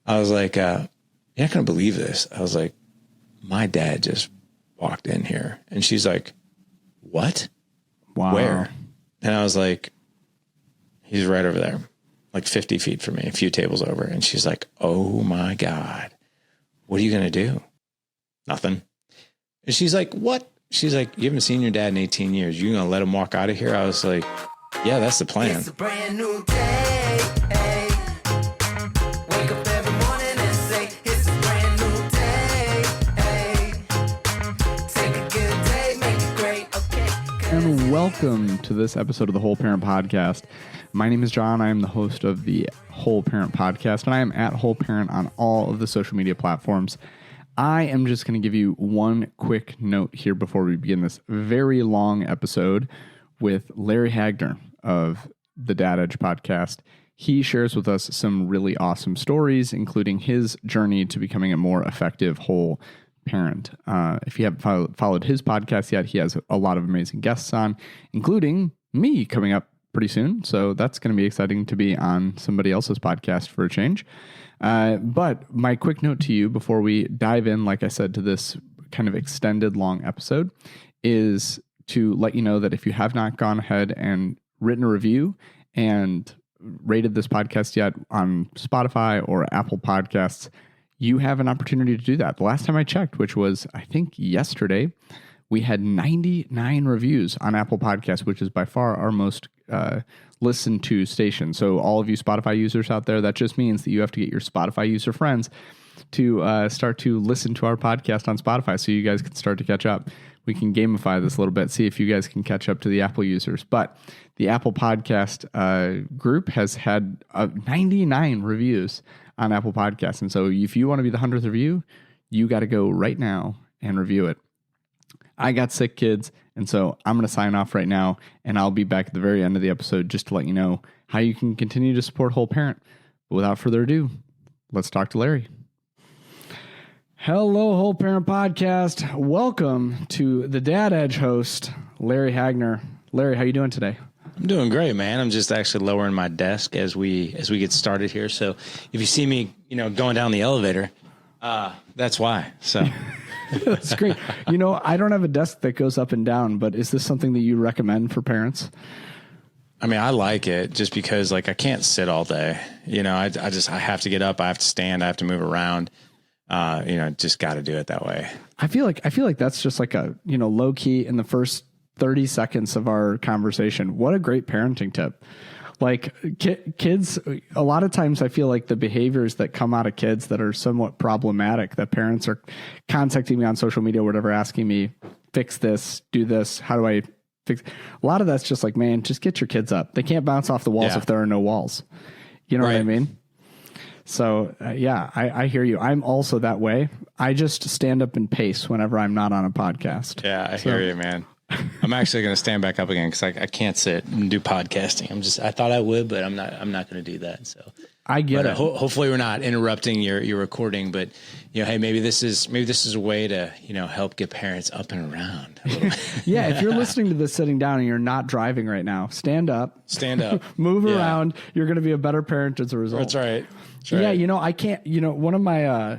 I was like, you're not going to believe this. I was like, my dad just walked in here. And she's like, what? Wow. Where? And I was like, he's right over there, like 50 feet from me, a few tables over. And she's like, oh my God, what are you going to do? Nothing. And she's like, what? She's like, you haven't seen your dad in 18 years. You going to let him walk out of here? I was like, yeah, that's the plan. It's a brand new day. Wake up every morning and say, it's a brand new day. Take a good day, make it great. Okay. And welcome to this episode of the Whole Parent Podcast. My name is John. I am the host of the Whole Parent Podcast, and I am at Whole Parent on all of the social media platforms. I am just going to give you one quick note here before we begin this very long episode with Larry Hagner of the Dad Edge podcast. He shares with us some really awesome stories, including his journey to becoming a more effective whole parent. If you haven't followed his podcast yet, he has a lot of amazing guests on, including me coming up pretty soon. So that's going to be exciting to be on somebody else's podcast for a change. But my quick note to you before we dive in, like I said, to this kind of extended long episode is to let you know that if you have not gone ahead and written a review and rated this podcast yet on Spotify or Apple Podcasts, you have an opportunity to do that. The last time I checked, which was, I think, yesterday, we had 99 reviews on Apple Podcasts, which is by far our most listened to station. So all of you Spotify users out there, that just means that you have to get your Spotify user friends to start to listen to our podcast on Spotify so you guys can start to catch up. We can gamify this a little bit, see if you guys can catch up to the Apple users. But the Apple Podcast group has had 99 reviews on Apple Podcasts. And so if you want to be the 100th review, you got to go right now and review it. I got sick, kids, and so I'm going to sign off right now, and I'll be back at the very end of the episode just to let you know how you can continue to support Whole Parent. But without further ado, let's talk to Larry. Hello, Whole Parent Podcast. Welcome to the Dad Edge host, Larry Hagner. Larry, how you doing today? I'm doing great, man. I'm just actually lowering my desk as we get started here. So if you see me, going down the elevator, that's why. So that's great. I don't have a desk that goes up and down, but is this something that you recommend for parents? I mean, I like it just because I can't sit all day. I have to get up. I have to stand. I have to move around. Just got to do it that way. I feel like that's just like a, low key in the first 30 seconds of our conversation. What a great parenting tip. Like kids, a lot of times I feel like the behaviors that come out of kids that are somewhat problematic, that parents are contacting me on social media or whatever, asking me, fix this, do this. How do I fix? A lot of that's just like, man, just get your kids up. They can't bounce off the walls if there are no walls. You know what I mean? So, I hear you. I'm also that way. I just stand up and pace whenever I'm not on a podcast. Yeah, I hear you, man. I'm actually going to stand back up again because I can't sit and do podcasting. I thought I would, but I'm not going to do that. So I get it. Hopefully we're not interrupting your recording, but hey, maybe this is a way to, help get parents up and around. Yeah. If you're listening to this sitting down and you're not driving right now, stand up, move around. You're going to be a better parent as a result. That's right. Yeah. I can't, one of my,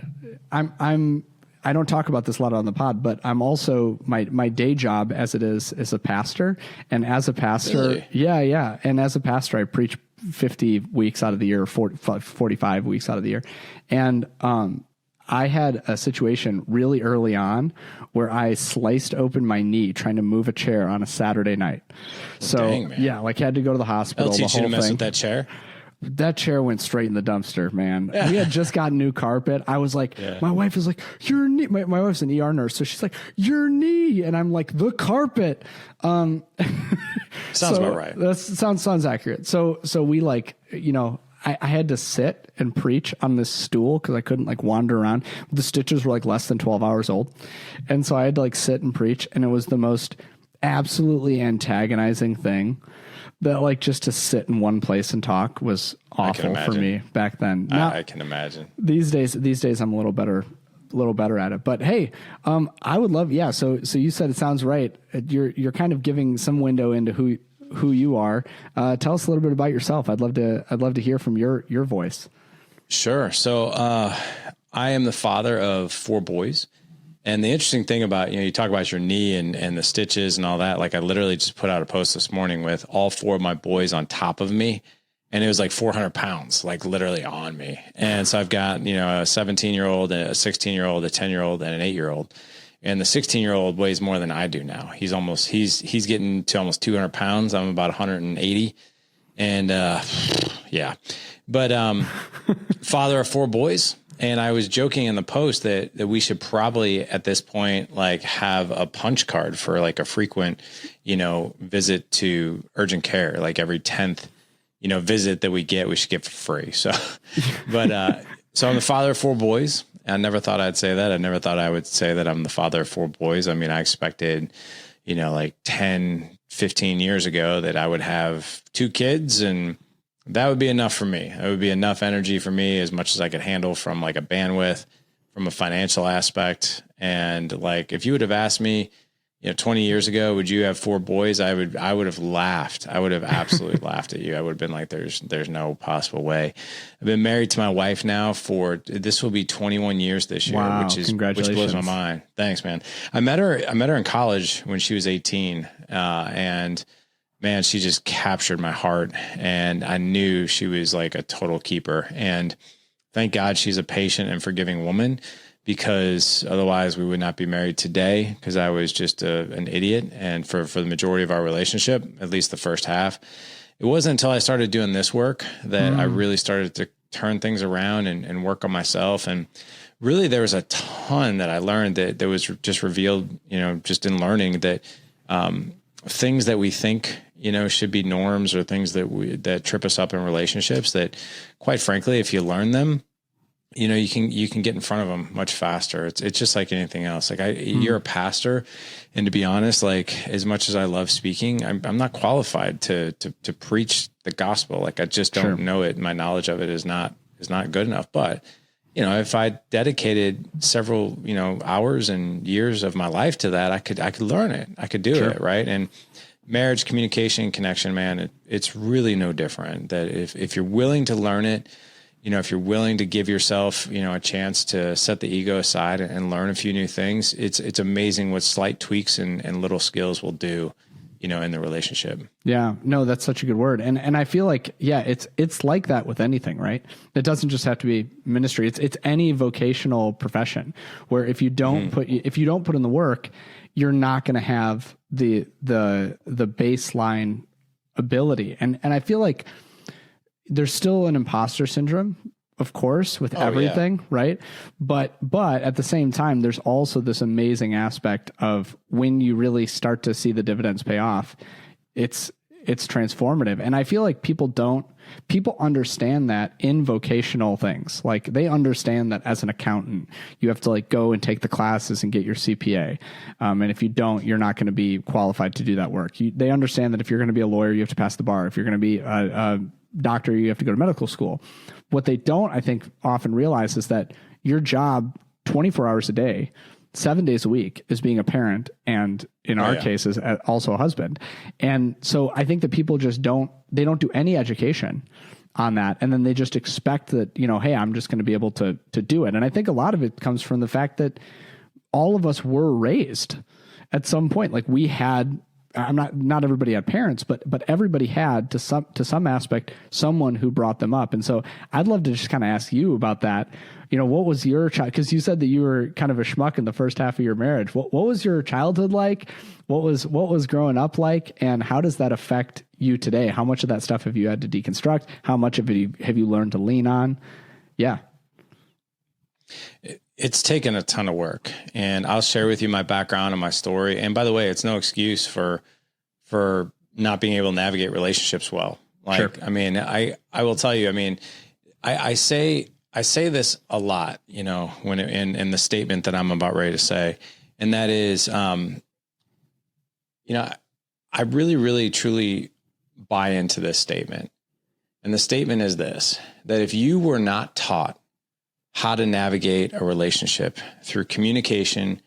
I don't talk about this a lot on the pod, but I'm also my day job as it is a pastor. And as a pastor, really? And as a pastor, I preach 50 weeks out of the year, 45 weeks out of the year. And, I had a situation really early on where I sliced open my knee trying to move a chair on a Saturday night. So dang, had to go to the hospital. They'll teach you to mess with that chair. That chair went straight in the dumpster, man. We had just gotten new carpet. I was like, my wife is like, your knee. My wife's an ER nurse. So she's like, your knee. And I'm like, the carpet. Sounds about right. That sounds accurate. So we I had to sit and preach on this stool because I couldn't wander around. The stitches were less than 12 hours old. And so I had to sit and preach. And it was the most absolutely antagonizing thing. That just to sit in one place and talk was awful for me back then. Now, I can imagine. These days I'm a little better at it. But hey, I would love. Yeah. So you said it sounds right. You're kind of giving some window into who you are. Tell us a little bit about yourself. I'd love to hear from your voice. Sure. So, I am the father of 4 boys. And the interesting thing about, you talk about your knee and the stitches and all that. Like, I literally just put out a post this morning with all 4 of my boys on top of me. And it was like 400 pounds, like literally on me. And so I've got, a 17-year-old, a 16-year-old, a 10-year-old, and an 8-year-old. And the 16-year-old weighs more than I do now. He's getting to almost 200 pounds. I'm about 180. And, yeah, but, father of 4 boys. And I was joking in the post that we should probably at this point, like, have a punch card for like a frequent, visit to urgent care, like every 10th, visit that we should get for free. So, but, so I'm the father of 4 boys. I never thought I'd say that. I never thought I would say that I'm the father of 4 boys. I mean, I expected, like 10, 15 years ago that I would have 2 kids, and that would be enough for me. It would be enough energy for me, as much as I could handle from like a bandwidth, from a financial aspect. And like, if you would have asked me, 20 years ago, would you have 4 boys? I would have laughed. I would have absolutely laughed at you. I would have been like, there's no possible way. I've been married to my wife now this will be 21 years this year, Wow, which blows my mind. Thanks, man. I met her in college when she was 18. And man, she just captured my heart, and I knew she was like a total keeper. And thank God she's a patient and forgiving woman, because otherwise we would not be married today, because I was just an idiot. And for the majority of our relationship, at least the first half, it wasn't until I started doing this work that I really started to turn things around and work on myself. And really, there was a ton that I learned that was just revealed, just in learning that, things that we think, should be norms, or things that trip us up in relationships, that quite frankly, if you learn them, you can get in front of them much faster. It's just like anything else. Like you're a pastor, and to be honest, like, as much as I love speaking, I'm not qualified to preach the gospel. Like, I just don't know it. My knowledge of it is not good enough. But, if I dedicated several, hours and years of my life to that, I could learn it. I could do it. Right. And marriage, communication, connection, man, it's really no different. That if you're willing to learn it, if you're willing to give yourself, a chance to set the ego aside and learn a few new things, it's amazing what slight tweaks and little skills will do, in the relationship. Yeah, no, that's such a good word. And I feel like, it's like that with anything, right? It doesn't just have to be ministry. It's any vocational profession, where if you don't put in the work, you're not going to have the baseline ability. And I feel like there's still an imposter syndrome, of course, with everything, right? But at the same time, there's also this amazing aspect of when you really start to see the dividends pay off, it's transformative. And I feel like people understand that in vocational things. Like, they understand that as an accountant, you have to like go and take the classes and get your CPA. And if you don't, you're not going to be qualified to do that work. They understand that if you're going to be a lawyer, you have to pass the bar. If you're going to be a doctor, you have to go to medical school. What they don't, I think, often realize is that your job 24 hours a day, 7 days a week, is being a parent, and in our case is also a husband. And so I think that people just don't do any education on that. And then they just expect that, hey, I'm just going to be able to do it. And I think a lot of it comes from the fact that all of us were raised at some point. Like, we had, not everybody had parents, but everybody had to some aspect someone who brought them up. And so I'd love to just kind of ask you about that. What was your child? Because you said that you were kind of a schmuck in the first half of your marriage. What was your childhood like? What was growing up like? And how does that affect you today? How much of that stuff have you had to deconstruct? How much of it have you learned to lean on? Yeah. It's taken a ton of work, and I'll share with you my background and my story. And by the way, it's no excuse for not being able to navigate relationships well. Like, sure. I mean, I will tell you, I mean, I say this a lot, when in the statement that I'm about ready to say, and that is, I really, really, truly buy into this statement. And the statement is this, that if you were not taught how to navigate a relationship through communication,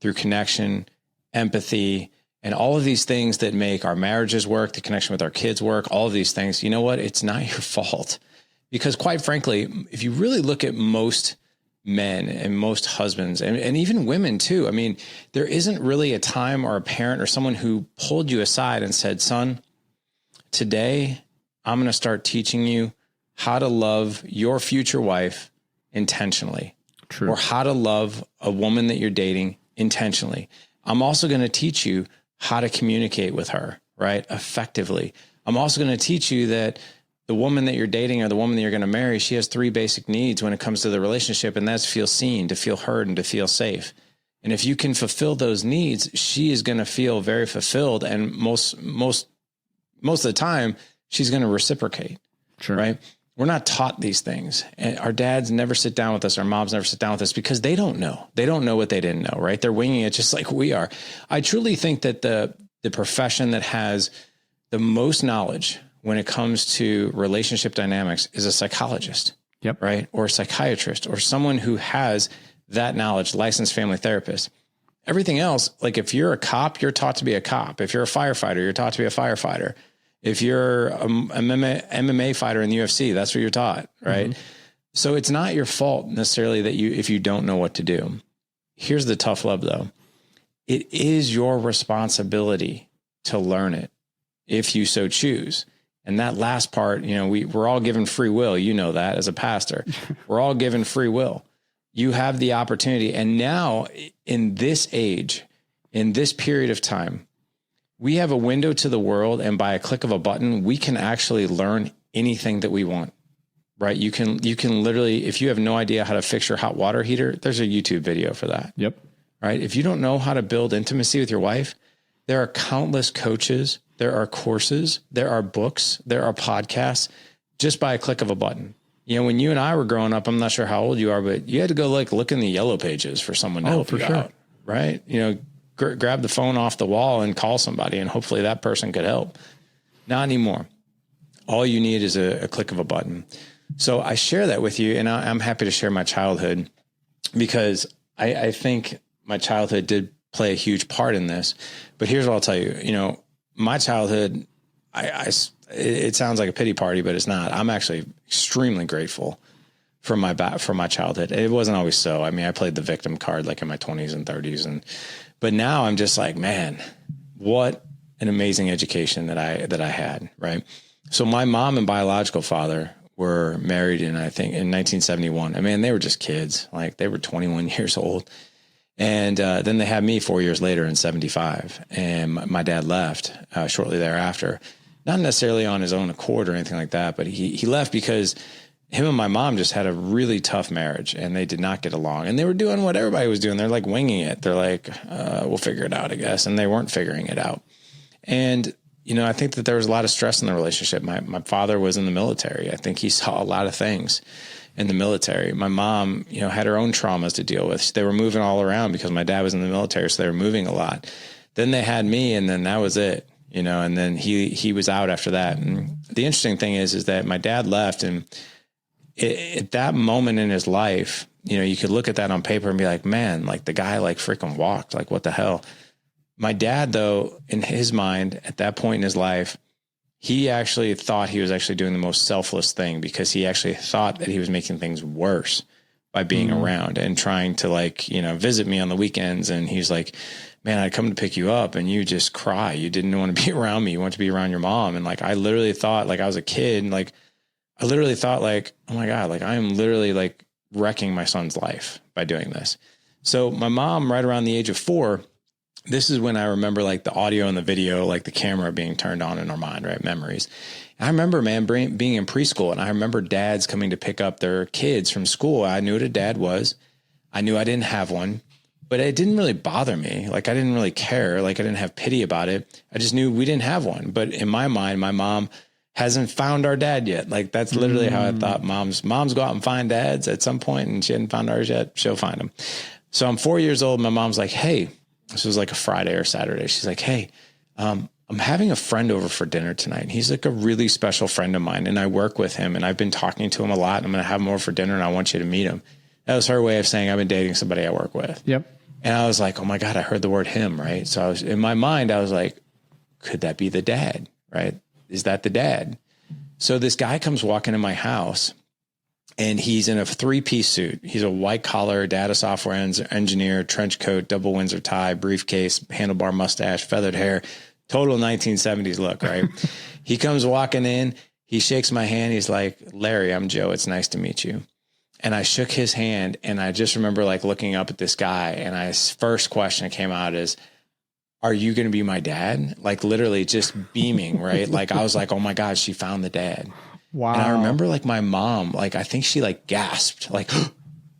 through connection, empathy, and all of these things that make our marriages work, the connection with our kids work, all of these things, you know what? It's not your fault, Because quite frankly, if you really look at most men and most husbands and even women too, I mean, there isn't really a time or a parent or someone who pulled you aside and said, son, today I'm going to start teaching you how to love your future wife intentionally. True. Or how to love a woman that you're dating intentionally. I'm also going to teach you how to communicate with her, right? Effectively. I'm also going to teach you that the woman that you're dating or the woman that you're going to marry, she has 3 basic needs when it comes to the relationship, and that's feel seen, to feel heard, and to feel safe. And if you can fulfill those needs, she is going to feel very fulfilled. And most of the time, she's going to reciprocate. Sure. Right? We're not taught these things. And our dads never sit down with us. Our moms never sit down with us because they don't know. They don't know what they didn't know, right? They're winging it just like we are. I truly think that the profession that has the most knowledge when it comes to relationship dynamics is a psychologist. Yep. Right? Or a psychiatrist or someone who has that knowledge, licensed family therapist. Everything else, like if you're a cop, you're taught to be a cop. If you're a firefighter, you're taught to be a firefighter. If you're a MMA fighter in the UFC, that's what you're taught, right? Mm-hmm. So it's not your fault necessarily that if you don't know what to do. Here's the tough love though. It is your responsibility to learn it if you so choose. And that last part, you know, we're all given free will. You know that as a pastor, we're all given free will. You have the opportunity. And now in this age, in this period of time, we have a window to the world, and by a click of a button, we can actually learn anything that we want, right? You can literally, if you have no idea how to fix your hot water heater, there's a YouTube video for that. Yep. Right? If you don't know how to build intimacy with your wife, there are countless coaches, there are courses, there are books, there are podcasts, just by a click of a button. You know, when you and I were growing up, I'm not sure how old you are, but you had to go like look in the yellow pages for someone to help you out, right? You know, grab the phone off the wall and call somebody, and hopefully that person could help. Not anymore. All you need is a click of a button. So I share that with you, and I'm happy to share my childhood because I think my childhood did play a huge part in this. But here's what I'll tell you. You know, my childhood, it sounds like a pity party, but it's not. I'm actually extremely grateful for my childhood. It wasn't always so. I mean, I played the victim card like in my 20s and 30s, but now I'm just like, man, what an amazing education that I had, right? So my mom and biological father were married in 1971. I mean, they were just kids, like they were 21 years old. And then they had me 4 years later in 75. And my dad left shortly thereafter, not necessarily on his own accord or anything like that, but he left because him and my mom just had a really tough marriage and they did not get along, and they were doing what everybody was doing. They're like winging it. They're like, we'll figure it out, I guess. And they weren't figuring it out. And, you know, I think that there was a lot of stress in the relationship. My father was in the military. I think he saw a lot of things in the military. My mom, you know, had her own traumas to deal with. They were moving all around because my dad was in the military. So they were moving a lot. Then they had me, and then that was it, you know, and then he was out after that. And the interesting thing is that my dad left, and at that moment in his life, you know, you could look at that on paper and be like, man, like the guy like freaking walked, like what the hell? My dad, though, in his mind at that point in his life, he actually thought he was actually doing the most selfless thing, because he actually thought that he was making things worse by being around and trying to, like, you know, visit me on the weekends. And he's like, man, I come to pick you up and you just cry. You didn't want to be around me. You want to be around your mom. And like, I literally thought, like, I was a kid, and like, I literally thought like, oh my God, like I am literally like wrecking my son's life by doing this. So my mom, right around the age of 4, this is when I remember like the audio and the video, like the camera being turned on in our mind, right? Memories. I remember, man, being in preschool, and I remember dads coming to pick up their kids from school. I knew what a dad was. I knew I didn't have one, but it didn't really bother me. Like I didn't really care. Like I didn't have pity about it. I just knew we didn't have one. But in my mind, my mom hasn't found our dad yet. Like that's literally how I thought moms go out and find dads at some point, and she hadn't found ours yet. She'll find them. So I'm 4 years old. My mom's like, hey, this was like a Friday or Saturday. She's like, hey, I'm having a friend over for dinner tonight. And he's like a really special friend of mine, and I work with him, and I've been talking to him a lot. I'm going to have him over for dinner, and I want you to meet him. That was her way of saying I've been dating somebody I work with. Yep. And I was like, oh my God, I heard the word him, right? So I was in my mind, I was like, could that be the dad, right? Is that the dad? So this guy comes walking in my house, And he's in a 3-piece suit. He's a white collar, data software engineer, trench coat, double Windsor tie, briefcase, handlebar mustache, feathered hair, total 1970s look, right? He comes walking in. He shakes my hand. He's like, Larry, I'm Joe. It's nice to meet you. And I shook his hand, and I just remember like looking up at this guy, and his first question that came out is, are you going to be my dad? Like literally just beaming, right? Like I was like, oh my God, she found the dad. Wow. And I remember like my mom, like, I think she like gasped, like,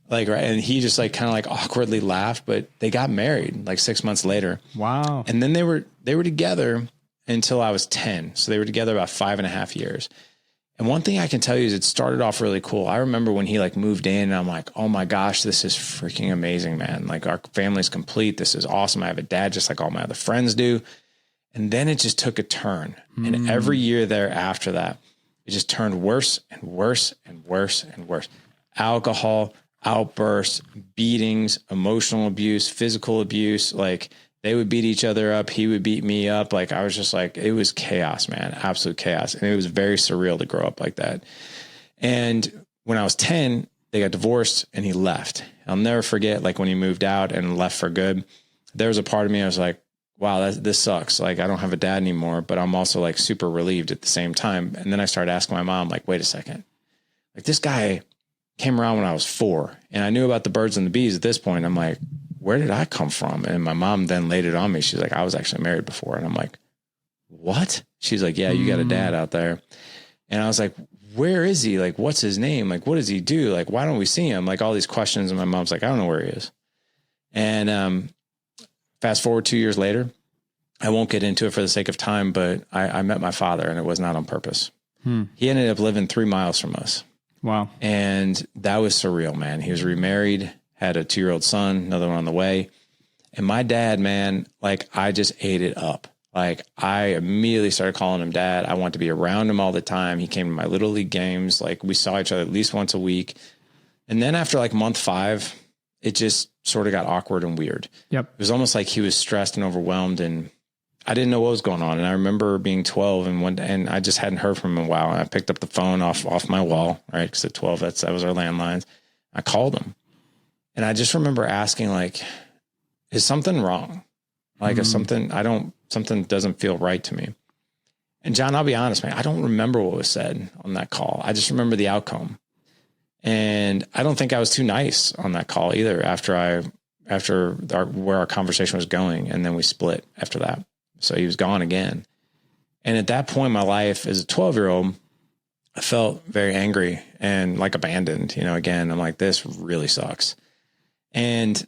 like, right. And he just like kind of like awkwardly laughed, but they got married like 6 months later. Wow. And then they were together until I was 10. So they were together about 5.5 years. And one thing I can tell you is it started off really cool. I remember when he like moved in, and I'm like, oh my gosh, this is freaking amazing, man. Like our family's complete. This is awesome. I have a dad just like all my other friends do. And then it just took a turn. And every year thereafter that, it just turned worse and worse and worse and worse. Alcohol, outbursts, beatings, emotional abuse, physical abuse. Like they would beat each other up. He would beat me up. Like I was just like, it was chaos, man, absolute chaos. And it was very surreal to grow up like that. And when I was 10, they got divorced and he left. I'll never forget, like when he moved out and left for good, there was a part of me, I was like, wow, this sucks. Like I don't have a dad anymore, but I'm also like super relieved at the same time. And then I started asking my mom, like, wait a second, like this guy came around when I was 4 and I knew about the birds and the bees at this point. I'm like, where did I come from? And my mom then laid it on me. She's like, I was actually married before. And I'm like, what? She's like, yeah, you got a dad out there. And I was like, where is he? Like, what's his name? Like, what does he do? Like, why don't we see him? Like all these questions. And my mom's like, I don't know where he is. And, fast forward 2 years later, I won't get into it for the sake of time, but I met my father and it was not on purpose. He ended up living 3 miles from us. Wow. And that was surreal, man. He was remarried, had a 2-year-old son, another one on the way. And my dad, man, like I just ate it up. Like I immediately started calling him dad. I wanted to be around him all the time. He came to my little league games. Like we saw each other at least once a week. And then after like month 5, it just sort of got awkward and weird. Yep. It was almost like he was stressed and overwhelmed and I didn't know what was going on. And I remember being 12 and I just hadn't heard from him in a while. And I picked up the phone off my wall, right? Because at 12, that was our landlines. I called him and I just remember asking like, is something wrong? Like is something doesn't feel right to me. And John, I'll be honest, man, I don't remember what was said on that call. I just remember the outcome. And I don't think I was too nice on that call either where our conversation was going. And then we split after that. So he was gone again. And at that point in my life as a 12-year-old, I felt very angry and like abandoned, again, I'm like, this really sucks. And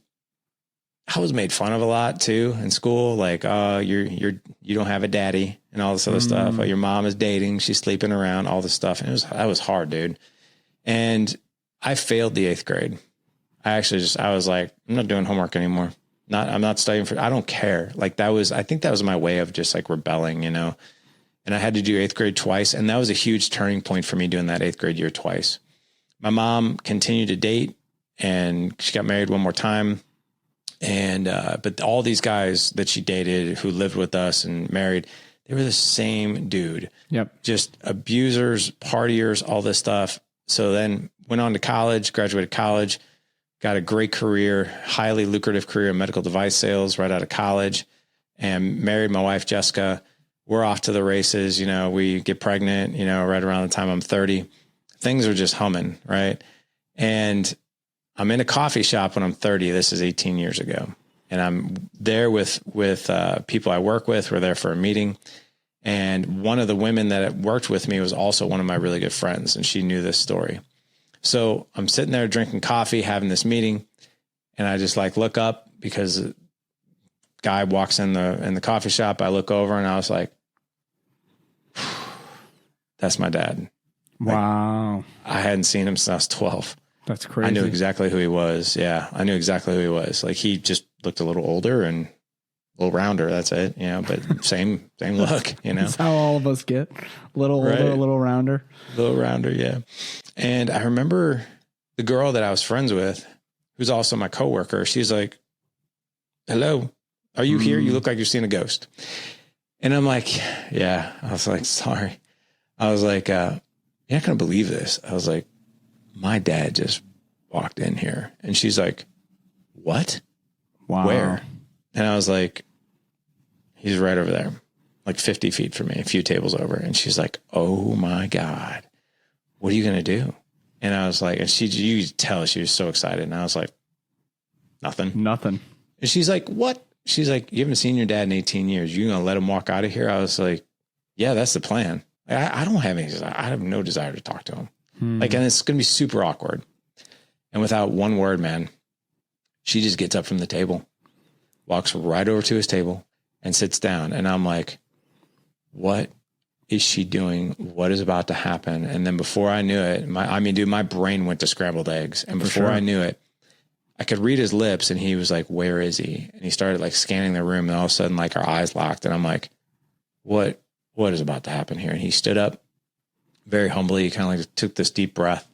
I was made fun of a lot too in school. Like, you don't have a daddy and all this other stuff. Your mom is dating, she's sleeping around, all this stuff. And that was hard, dude. And I failed the 8th grade. I was like, I'm not doing homework anymore. I'm not studying I don't care. Like I think that was my way of just like rebelling, and I had to do 8th grade twice. And that was a huge turning point for me doing that 8th grade year twice. My mom continued to date and she got married one more time. And, but all these guys that she dated who lived with us and married, they were the same dude. Yep. Just abusers, partiers, all this stuff. So then went on to college, graduated college, got a great career, highly lucrative career in medical device sales right out of college, and married my wife, Jessica. We're off to the races. We get pregnant, right around the time I'm 30. Things are just humming, right? And I'm in a coffee shop when I'm 30. This is 18 years ago. And I'm there with people I work with. We're there for a meeting. And one of the women that worked with me was also one of my really good friends. And she knew this story. So I'm sitting there drinking coffee, having this meeting. And I just like look up because a guy walks in the coffee shop. I look over and I was like, that's my dad. Wow. Like, I hadn't seen him since I was 12. That's crazy. I knew exactly who he was. Yeah. I knew exactly who he was. Like he just looked a little older and a little rounder. That's it. But same look, That's how all of us get. A little older, a little rounder. A little rounder. Yeah. And I remember the girl that I was friends with, who's also my coworker. She's like, hello, are you here? You look like you're seeing a ghost. And I'm like, yeah. I was like, sorry. I was like, you're not going to believe this. I was like, my dad just walked in here. And she's like, what? Wow. Where? And I was like, he's right over there, like 50 feet from me, a few tables over. And she's like, oh my God, what are you going to do? And I was like, and you could tell she was so excited. And I was like, nothing. And she's like, what? She's like, you haven't seen your dad in 18 years. You going to let him walk out of here? I was like, yeah, that's the plan. I don't have any, I have no desire to talk to him. Like, and it's going to be super awkward. And without one word, man, she just gets up from the table, walks right over to his table and sits down. And I'm like, what is she doing? What is about to happen? And then before I knew it, my brain went to scrambled eggs. And before I knew it, I could read his lips and he was like, where is he? And he started like scanning the room and all of a sudden like our eyes locked and I'm like, what is about to happen here? And he stood up very humbly. He kind of like took this deep breath.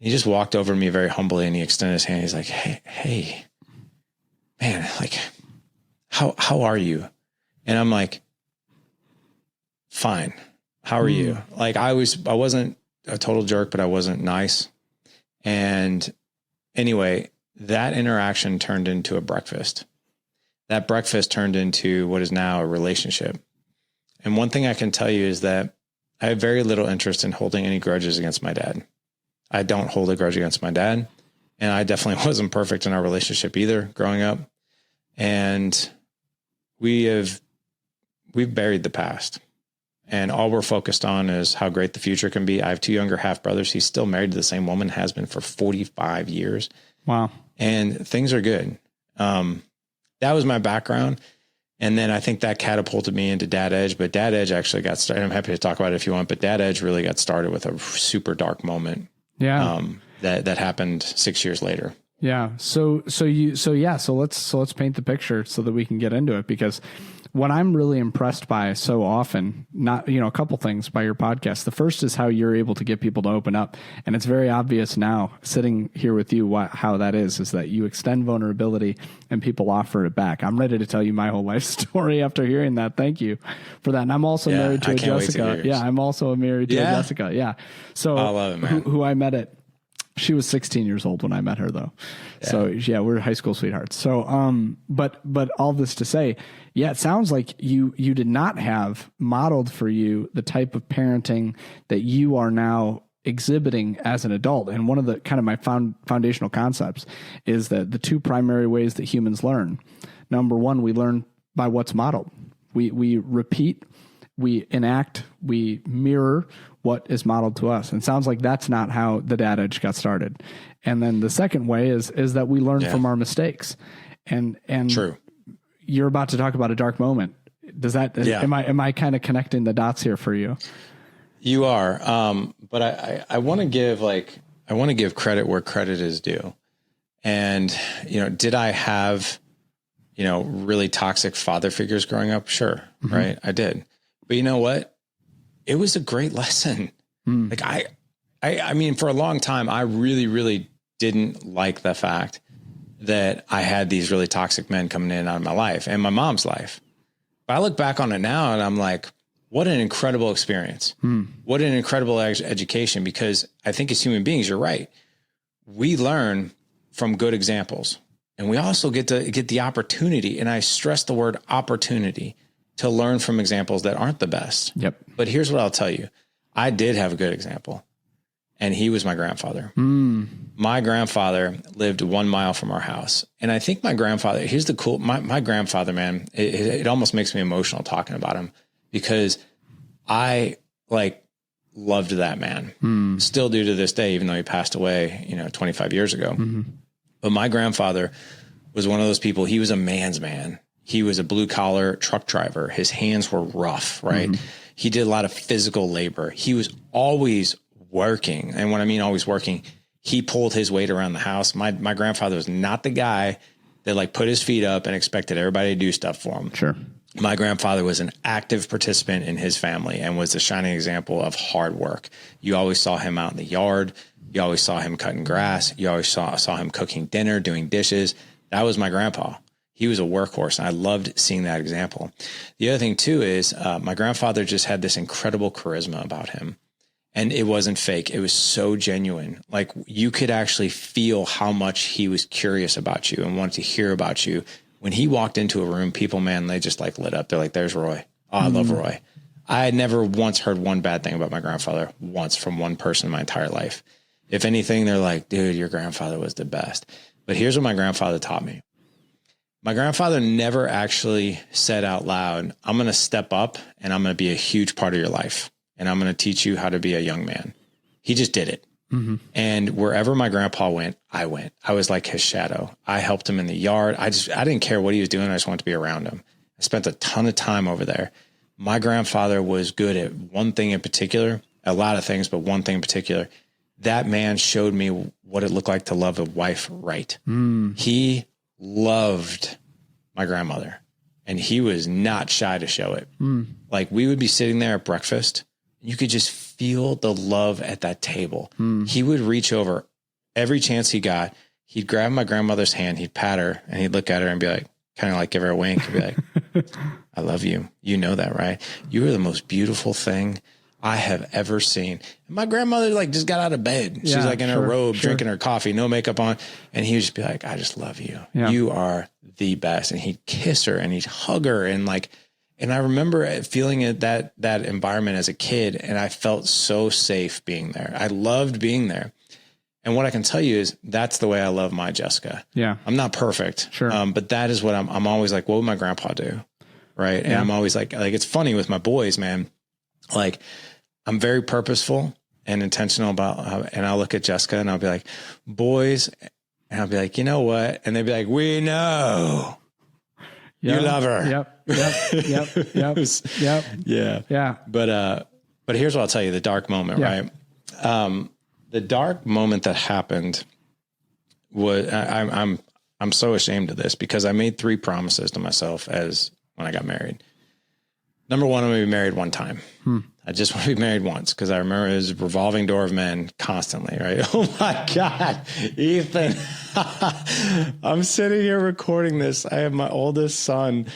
He just walked over to me very humbly and he extended his hand. He's like, hey, man, like, how are you? And I'm like, fine. How are you? Like I wasn't a total jerk, but I wasn't nice. And anyway, that interaction turned into a breakfast. That breakfast turned into what is now a relationship. And one thing I can tell you is that I have very little interest in holding any grudges against my dad. I don't hold a grudge against my dad. And I definitely wasn't perfect in our relationship either growing up. And we've buried the past. And all we're focused on is how great the future can be. I have 2 younger half brothers. He's still married to the same woman, has been for 45 years. Wow. And things are good. That was my background. And then I think that catapulted me into Dad Edge, but Dad Edge actually got started. I'm happy to talk about it if you want, but Dad Edge really got started with a super dark moment. Yeah. That happened 6 years later. Yeah. So let's paint the picture so that we can get into it, because what I'm really impressed by so often, a couple things by your podcast. The first is how you're able to get people to open up. And it's very obvious now sitting here with you, how that is that you extend vulnerability and people offer it back. I'm ready to tell you my whole life story after hearing that. Thank you for that. And I'm also married to a Jessica. Yeah. I'm also married to a Jessica. Yeah. So I love it, man. Who I met she was 16 years old when I met her though. Yeah. So yeah, we're high school sweethearts. So, but all this to say, yeah, it sounds like you did not have modeled for you the type of parenting that you are now exhibiting as an adult. And one of the kind of my foundational concepts is that the 2 primary ways that humans learn. Number 1, we learn by what's modeled. We repeat, we enact, we mirror what is modeled to us. And it sounds like that's not how the Dad Edge got started. And then the second way is that we learn from our mistakes. And True. You're about to talk about a dark moment. Does that, am I kind of connecting the dots here for you? You are. But I want to give credit where credit is due. And, did I have, really toxic father figures growing up? Sure. Mm-hmm. Right. I did. But you know what? It was a great lesson. Like I mean, for a long time, I really, really didn't like the fact that I had these really toxic men coming in and out of my life and my mom's life. But I look back on it now and I'm like, what an incredible experience. What an incredible education, because I think as human beings, you're right. We learn from good examples, and we also get the opportunity. And I stress the word opportunity to learn from examples that aren't the best. Yep. But here's what I'll tell you. I did have a good example, and he was my grandfather. My grandfather lived 1 mile from our house. And I think my grandfather, here's the cool, my grandfather, man, it almost makes me emotional talking about him, because I loved that man. Still do to this day, even though he passed away, 25 years ago. Mm-hmm. But my grandfather was one of those people. He was a man's man. He was a blue collar truck driver. His hands were rough, right? Mm-hmm. He did a lot of physical labor. He was always working. And when I mean always working, he pulled his weight around the house. My grandfather was not the guy that put his feet up and expected everybody to do stuff for him. Sure. My grandfather was an active participant in his family and was the shining example of hard work. You always saw him out in the yard. You always saw him cutting grass. You always saw him cooking dinner, doing dishes. That was my grandpa. He was a workhorse, and I loved seeing that example. The other thing too is my grandfather just had this incredible charisma about him. And it wasn't fake. It was so genuine. Like you could actually feel how much he was curious about you and wanted to hear about you. When he walked into a room, people, man, they just like lit up. They're like, there's Roy. Oh, I love Roy. I had never once heard one bad thing about my grandfather once from one person in my entire life. If anything, they're like, dude, your grandfather was the best. But here's what my grandfather taught me. My grandfather never actually said out loud, I'm going to step up and I'm going to be a huge part of your life. And I'm going to teach you how to be a young man. He just did it. Mm-hmm. And wherever my grandpa went, I went. I was like his shadow. I helped him in the yard. I didn't care what he was doing. I just wanted to be around him. I spent a ton of time over there. My grandfather was good at one thing in particular, a lot of things, but one thing in particular. That man showed me what it looked like to love a wife right. He loved my grandmother and he was not shy to show it. Like we would be sitting there at breakfast. You could just feel the love at that table. He would reach over every chance he got. He'd grab my grandmother's hand. He'd pat her and he'd look at her and be like, kind of like give her a wink. He'd be like, I love you. You know that, right? You are the most beautiful thing I have ever seen. And my grandmother like just got out of bed. She's like in her robe, drinking her coffee, no makeup on. And he would just be like, I just love you. Yeah. You are the best. And he'd kiss her and he'd hug her. And like, and I remember feeling it, that environment as a kid. And I felt so safe being there. I loved being there. And what I can tell you is that's the way I love my Jessica. Yeah. I'm not perfect. Sure. But that is what I'm always like, what would my grandpa do? Right. And I'm always like, it's funny with my boys, man. Like I'm very purposeful and intentional about how, and I'll look at Jessica and I'll be like, boys, and I'll be like, you know what? And they'd be like, we know you love her. Yeah. But here's what I'll tell you, the dark moment, right? The dark moment that happened was, I'm so ashamed of this because I made 3 promises to myself when I got married. Number 1, I'm going to be married one time. I just want to be married once because I remember it was a revolving door of men constantly, right? Oh my God, Ethan. I'm sitting here recording this. I have my oldest son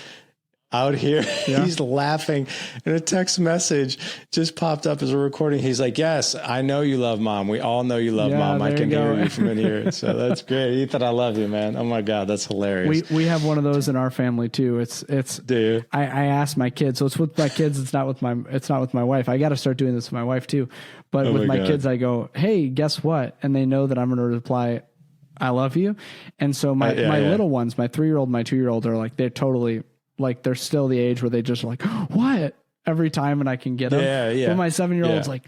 out here. Yeah. He's laughing and a text message just popped up as we're recording. He's like, yes, I know you love mom. We all know you love mom. I can hear you from in here. So that's great. Ethan, I love you, man. Oh my God. That's hilarious. We have one of those in our family too. Do you? I asked my kids, so it's with my kids. It's not with my wife. I got to start doing this with my wife too. But with my kids, I go, hey, guess what? And they know that I'm going to reply, I love you. And so my little ones, my 3-year-old, my 2-year-old are like, they're totally like, they're still the age where they just are like, what? Every time and I can get them. Yeah. But my 7-year-old's like,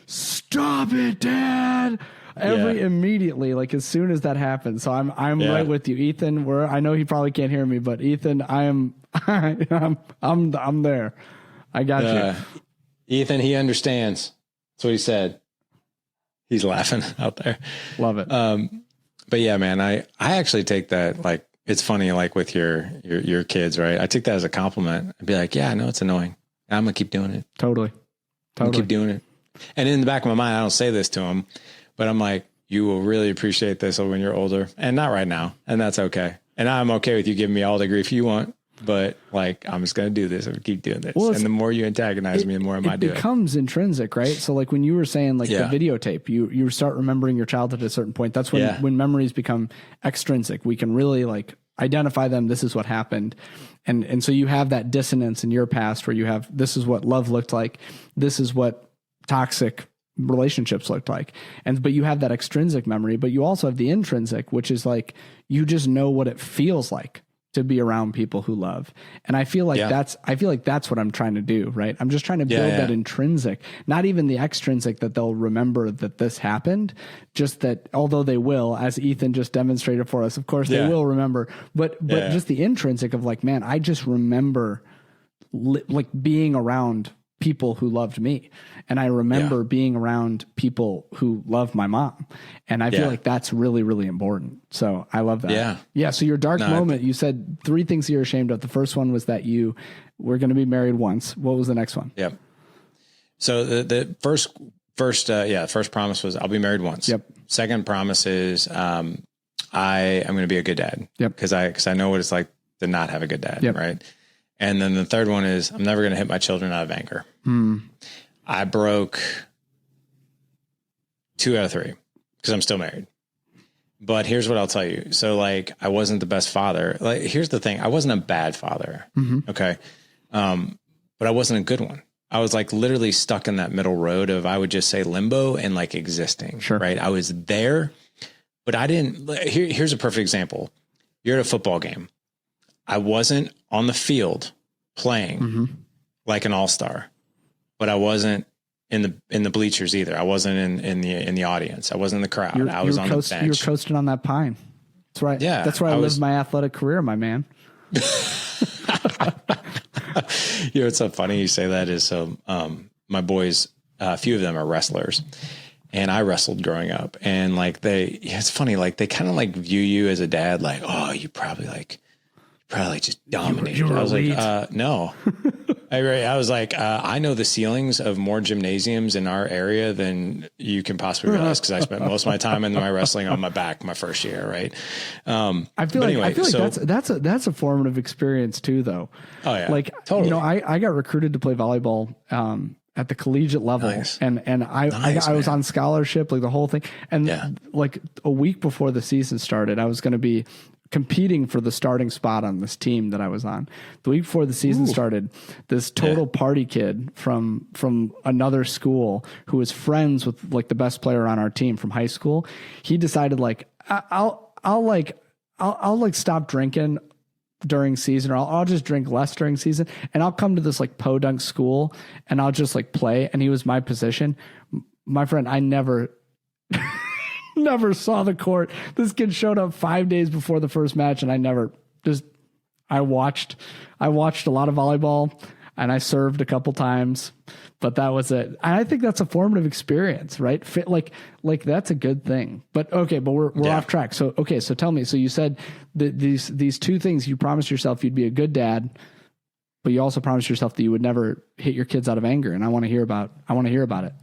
stop it, Dad. Immediately, like as soon as that happens. So I'm right with you, Ethan. I know he probably can't hear me, but Ethan, I'm there. I got you. Ethan, he understands. That's what he said. He's laughing out there. Love it. But yeah, man, I actually take that, like, it's funny, like with your kids, right? I take that as a compliment. I'd be like, yeah, I know it's annoying. I'm going to keep doing it. Totally. I'm gonna keep doing it. And in the back of my mind, I don't say this to them, but I'm like, you will really appreciate this when you're older and not right now. And that's okay. And I'm okay with you giving me all the grief you want, but like, I'm just going to do this and keep doing this. Well, and the more you antagonize me, the more I might do it. It becomes intrinsic, right? So like when you were saying like the videotape, you start remembering your childhood at a certain point. That's when memories become extrinsic. We can really like identify them. This is what happened. And so you have that dissonance in your past where you have, this is what love looked like. This is what toxic relationships looked like. But you have that extrinsic memory, but you also have the intrinsic, which is like, you just know what it feels like to be around people who love. And I feel like that's what I'm trying to do, right? I'm just trying to build that intrinsic, not even the extrinsic that they'll remember that this happened, just that although they will, as Ethan just demonstrated for us, of course they will remember, but just the intrinsic of like, man, I just remember like being around people who loved me. And I remember being around people who love my mom. And I feel like that's really, really important. So I love that. Yeah. So your dark moment, you said 3 things you're ashamed of. The first one was that you were going to be married once. What was the next one? Yep. So the first promise was I'll be married once. Yep. Second promise is, I am going to be a good dad. Yep. Cause I know what it's like to not have a good dad. Yep. Right. And then the third one is I'm never going to hit my children out of anger. I broke 2 out of 3 because I'm still married. But here's what I'll tell you. So like, I wasn't the best father. Like, here's the thing. I wasn't a bad father. Okay. But I wasn't a good one. I was like literally stuck in that middle road of, I would just say limbo and like existing. Sure. Right. I was there, but I didn't. Here's a perfect example. You're at a football game. I wasn't on the field playing like an all-star, but I wasn't in the bleachers either. I wasn't in the audience. I wasn't in the crowd. I was on the bench. You were coasting on that pine. That's right. Yeah. That's where I lived my athletic career, my man. You know, what's so funny you say that is, so my boys, a few of them are wrestlers, and I wrestled growing up, and like it's funny, like they kind of like view you as a dad, like, oh, you probably just dominated. I was like, no. I was like, I know the ceilings of more gymnasiums in our area than you can possibly realize, because I spent most of my time in my wrestling on my back my first year, right? I feel like that's a formative experience too, though. Oh yeah, like totally. You know, I got recruited to play volleyball at the collegiate level, and I was on scholarship, like the whole thing, and like a week before the season started, I was going to be competing for the starting spot on this team that I was on. The week before the season started, this total party kid from another school who was friends with like the best player on our team from high school, he decided like, I'll stop drinking during season, or I'll just drink less during season, and I'll come to this like podunk school and I'll just like play. And he was my position. My friend, I never saw the court. This kid showed up 5 days before the first match, and I watched a lot of volleyball, and I served a couple times, but that was it. And I think that's a formative experience, right? Like that's a good thing. But okay, but we're off track. So okay, so tell me. So you said that these two things, you promised yourself you'd be a good dad, but you also promised yourself that you would never hit your kids out of anger. And I want to hear about it.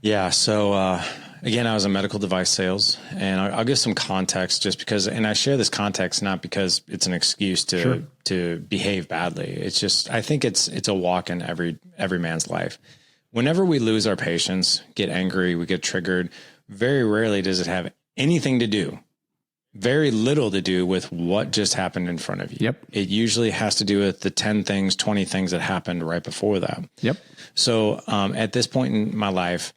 Yeah. So, again, I was in medical device sales, and I'll give some context just because, and I share this context not because it's an excuse to behave badly. It's just, I think it's a walk in every man's life. Whenever we lose our patience, get angry, we get triggered, very rarely does it have anything to do, very little to do with what just happened in front of you. Yep. It usually has to do with the 10 things, 20 things that happened right before that. Yep. So, at this point in my life,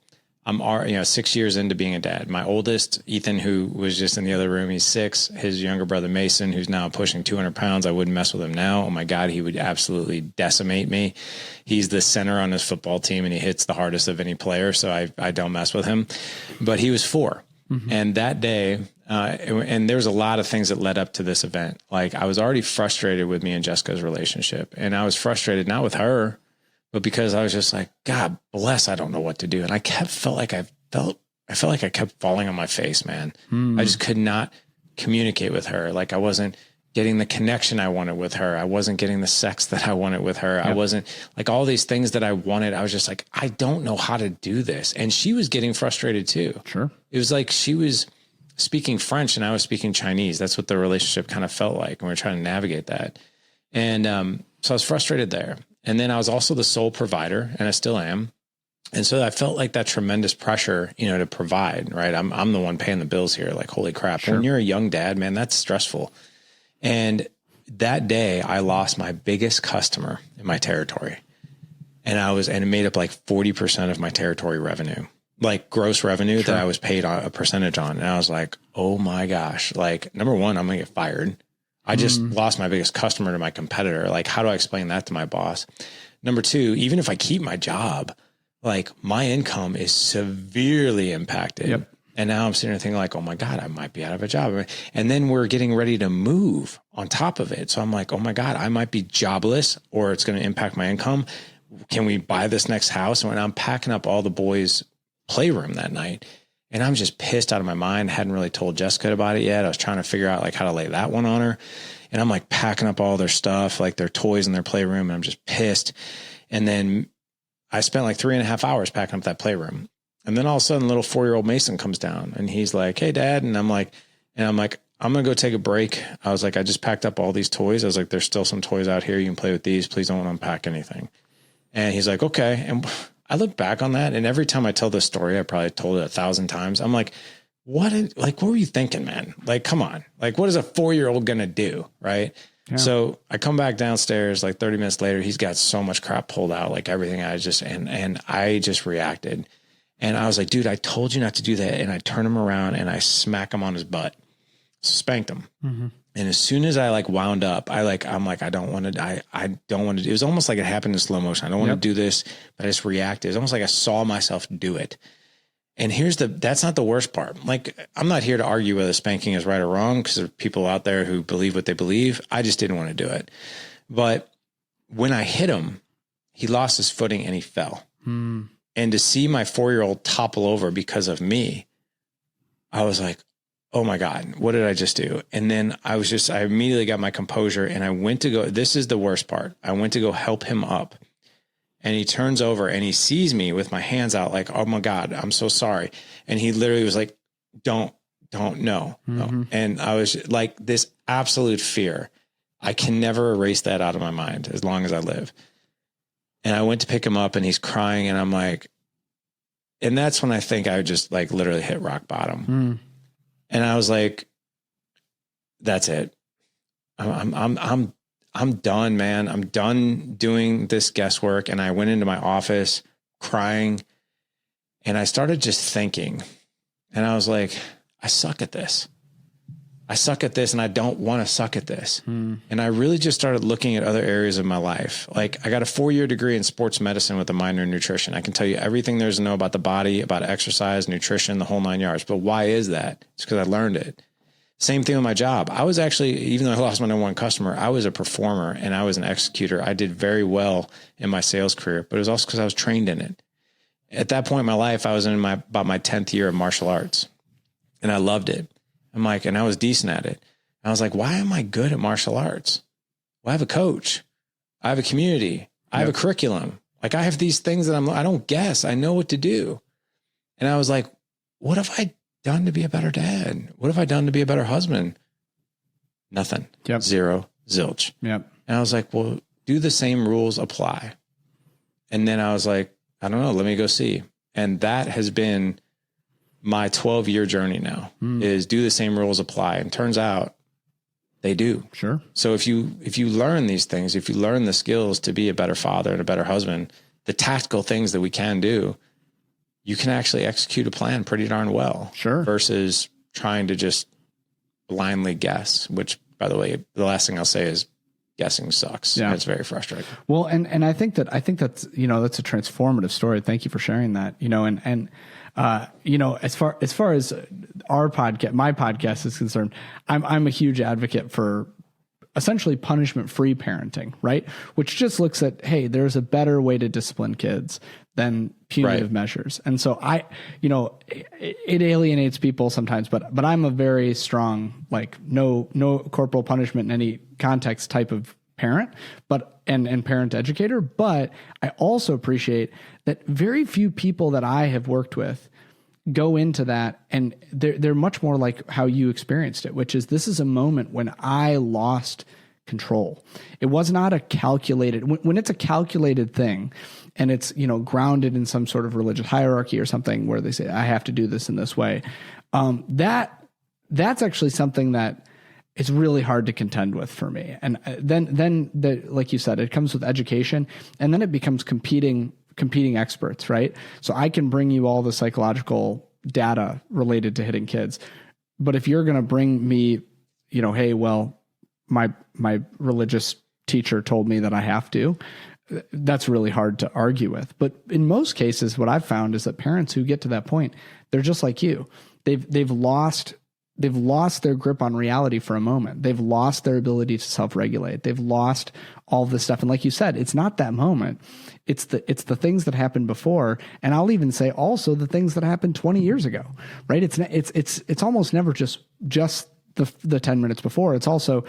I'm 6 years into being a dad. My oldest, Ethan, who was just in the other room, he's 6. His younger brother, Mason, who's now pushing 200 pounds. I wouldn't mess with him now. Oh my God, he would absolutely decimate me. He's the center on his football team, and he hits the hardest of any player. So I don't mess with him, but he was 4. And that day, and there was a lot of things that led up to this event. Like, I was already frustrated with me and Jessica's relationship, and I was frustrated not with her, but because I was just like, God bless, I don't know what to do. And I felt like I kept falling on my face, man. I just could not communicate with her. Like, I wasn't getting the connection I wanted with her. I wasn't getting the sex that I wanted with her. Yep. I wasn't like all these things that I wanted. I was just like, I don't know how to do this. And she was getting frustrated too. Sure. It was like she was speaking French and I was speaking Chinese. That's what the relationship kind of felt like. And we were trying to navigate that. And so I was frustrated there. And then I was also the sole provider, and I still am. And so I felt like that tremendous pressure, to provide, right? I'm the one paying the bills here. Like, holy crap. Sure. When you're a young dad, man, that's stressful. And that day I lost my biggest customer in my territory. And it made up like 40% of my territory revenue, like gross revenue that I was paid a percentage on. And I was like, oh my gosh, like, number one, I'm going to get fired. I just lost my biggest customer to my competitor. Like, how do I explain that to my boss? Number two, even if I keep my job, like, my income is severely impacted. Yep. And now I'm sitting there thinking like, oh my God, I might be out of a job. And then we're getting ready to move on top of it. So I'm like, oh my God, I might be jobless, or it's going to impact my income. Can we buy this next house? And I'm packing up all the boys' playroom that night, and I'm just pissed out of my mind. Hadn't really told Jessica about it yet. I was trying to figure out like how to lay that one on her. And I'm like packing up all their stuff, like their toys in their playroom. And I'm just pissed. And then I spent like 3.5 hours packing up that playroom. And then all of a sudden, little 4-year-old Mason comes down and he's like, hey, Dad. And I'm like, I'm going to go take a break. I was like, I just packed up all these toys. I was like, there's still some toys out here. You can play with these. Please don't unpack anything. And he's like, okay. And I look back on that, and every time I tell this story, I probably told it 1,000 times. I'm like, what were you thinking, man? Like, come on. Like, what is a 4-year-old going to do? Right. Yeah. So I come back downstairs, like 30 minutes later, he's got so much crap pulled out, like everything and I just reacted. And I was like, dude, I told you not to do that. And I turn him around and I smack him on his butt, spanked him. Mm-hmm. And as soon as I like wound up, I'm like, I don't want to, I don't want to do, it was almost like it happened in slow motion. I don't want to do this, but I just reacted. It's almost like I saw myself do it. And that's not the worst part. Like, I'm not here to argue whether spanking is right or wrong, because there are people out there who believe what they believe. I just didn't want to do it. But when I hit him, he lost his footing and he fell. And to see my 4-year-old topple over because of me, I was like, oh my God, what did I just do? And then I immediately got my composure and I went to go, this is the worst part. I went to go help him up. And he turns over and he sees me with my hands out like, oh my God, I'm so sorry. And he literally was like, no. And I was like, this absolute fear. I can never erase that out of my mind as long as I live. And I went to pick him up and he's crying. And I'm like, and that's when I think I just like literally hit rock bottom. And I was like, that's it. I'm done, man. I'm done doing this guesswork. And I went into my office crying and I started just thinking, and I was like, I suck at this. And I don't want to suck at this. And I really just started looking at other areas of my life. Like, I got a 4-year degree in sports medicine with a minor in nutrition. I can tell you everything there's to know about the body, about exercise, nutrition, the whole 9 yards. But why is that? It's because I learned it. Same thing with my job. I was actually, even though I lost my number one customer, I was a performer and I was an executor. I did very well in my sales career, but it was also because I was trained in it. At that point in my life, I was in about my 10th year of martial arts and I loved it. I'm like, and I was decent at it. And I was like, why am I good at martial arts? Well, I have a coach. I have a community. I have a curriculum. Like, I have these things that I don't guess. I know what to do. And I was like, what have I done to be a better dad? What have I done to be a better husband? Nothing. Zero, zilch. And I was like, well, do the same rules apply? And then I was like, I don't know, let me go see. And that has been my 12-year journey now, is do the same rules apply? And turns out they do. Sure. So if you learn these things, if you learn the skills to be a better father and a better husband, the tactical things that we can do, you can actually execute a plan pretty darn well. Sure. Versus trying to just blindly guess, which, by the way, the last thing I'll say is guessing sucks. Yeah. It's very frustrating. Well, and I think that's, that's a transformative story. Thank you for sharing that, and as far as our podcast, my podcast is concerned, I'm a huge advocate for essentially punishment-free parenting, right? Which just looks at, hey, there's a better way to discipline kids than punitive measures. And so it alienates people sometimes, but I'm a very strong, like, no corporal punishment in any context type of parent, and parent educator. But I also appreciate that very few people that I have worked with go into that, and they're much more like how you experienced it, which is, this is a moment when I lost control. It was not a calculated, when it's a calculated thing and it's, grounded in some sort of religious hierarchy or something where they say, I have to do this in this way. That's actually something that it's really hard to contend with for me. And then like you said, it comes with education, and then it becomes competing experts, right? So I can bring you all the psychological data related to hitting kids, but if you're going to bring me, hey, well, my religious teacher told me that I have to, that's really hard to argue with. But in most cases, what I've found is that parents who get to that point, they're just like you. They've lost their grip on reality for a moment. They've lost their ability to self-regulate. They've lost all this stuff. And like you said, it's not that moment. It's the things that happened before. And I'll even say also the things that happened 20 years ago, right? It's almost never just the 10 minutes before. It's also,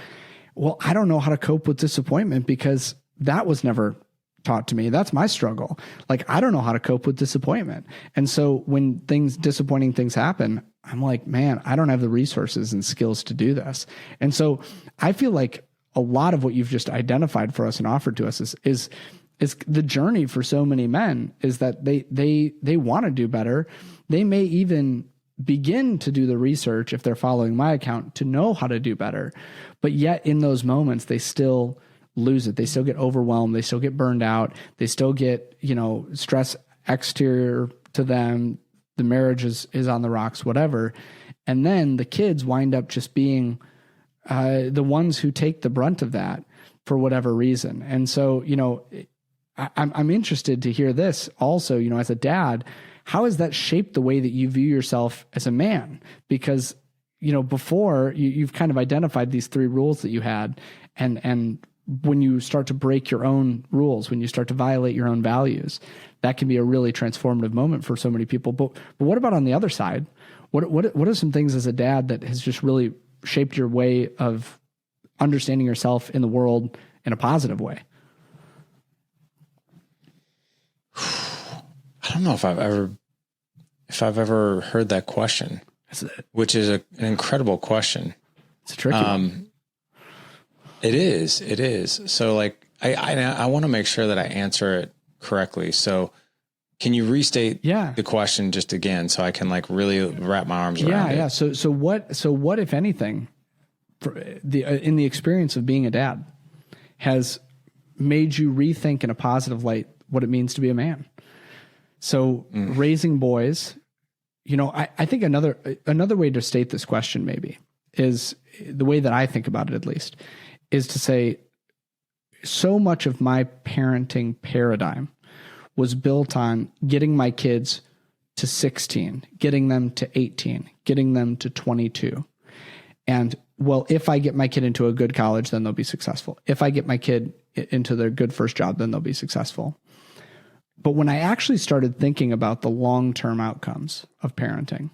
well, I don't know how to cope with disappointment because that was never taught to me. That's my struggle. Like, I don't know how to cope with disappointment. And so when disappointing things happen, I'm like, man, I don't have the resources and skills to do this. And so I feel like a lot of what you've just identified for us and offered to us is It's the journey for so many men is that they want to do better. They may even begin to do the research, if they're following my account, to know how to do better. But yet in those moments, they still lose it. They still get overwhelmed. They still get burned out. They still get, stress exterior to them. The marriage is on the rocks, whatever. And then the kids wind up just being the ones who take the brunt of that for whatever reason. And so, I'm interested to hear this also, as a dad, how has that shaped the way that you view yourself as a man? Because, before you've kind of identified these 3 rules that you had, and when you start to break your own rules, when you start to violate your own values, that can be a really transformative moment for so many people. But what about on the other side? What are some things as a dad that has just really shaped your way of understanding yourself in the world in a positive way? I don't know if I've ever heard that question, which is an incredible question. It's a tricky one. It is. So like, I want to make sure that I answer it correctly. So can you restate the question just again, so I can like really wrap my arms around it? Yeah. So what, if anything, in the experience of being a dad has made you rethink in a positive light what it means to be a man? So raising boys, I think another way to state this question maybe is the way that I think about it, at least, is to say so much of my parenting paradigm was built on getting my kids to 16, getting them to 18, getting them to 22. And well, if I get my kid into a good college, then they'll be successful. If I get my kid into their good first job, then they'll be successful. But when I actually started thinking about the long-term outcomes of parenting,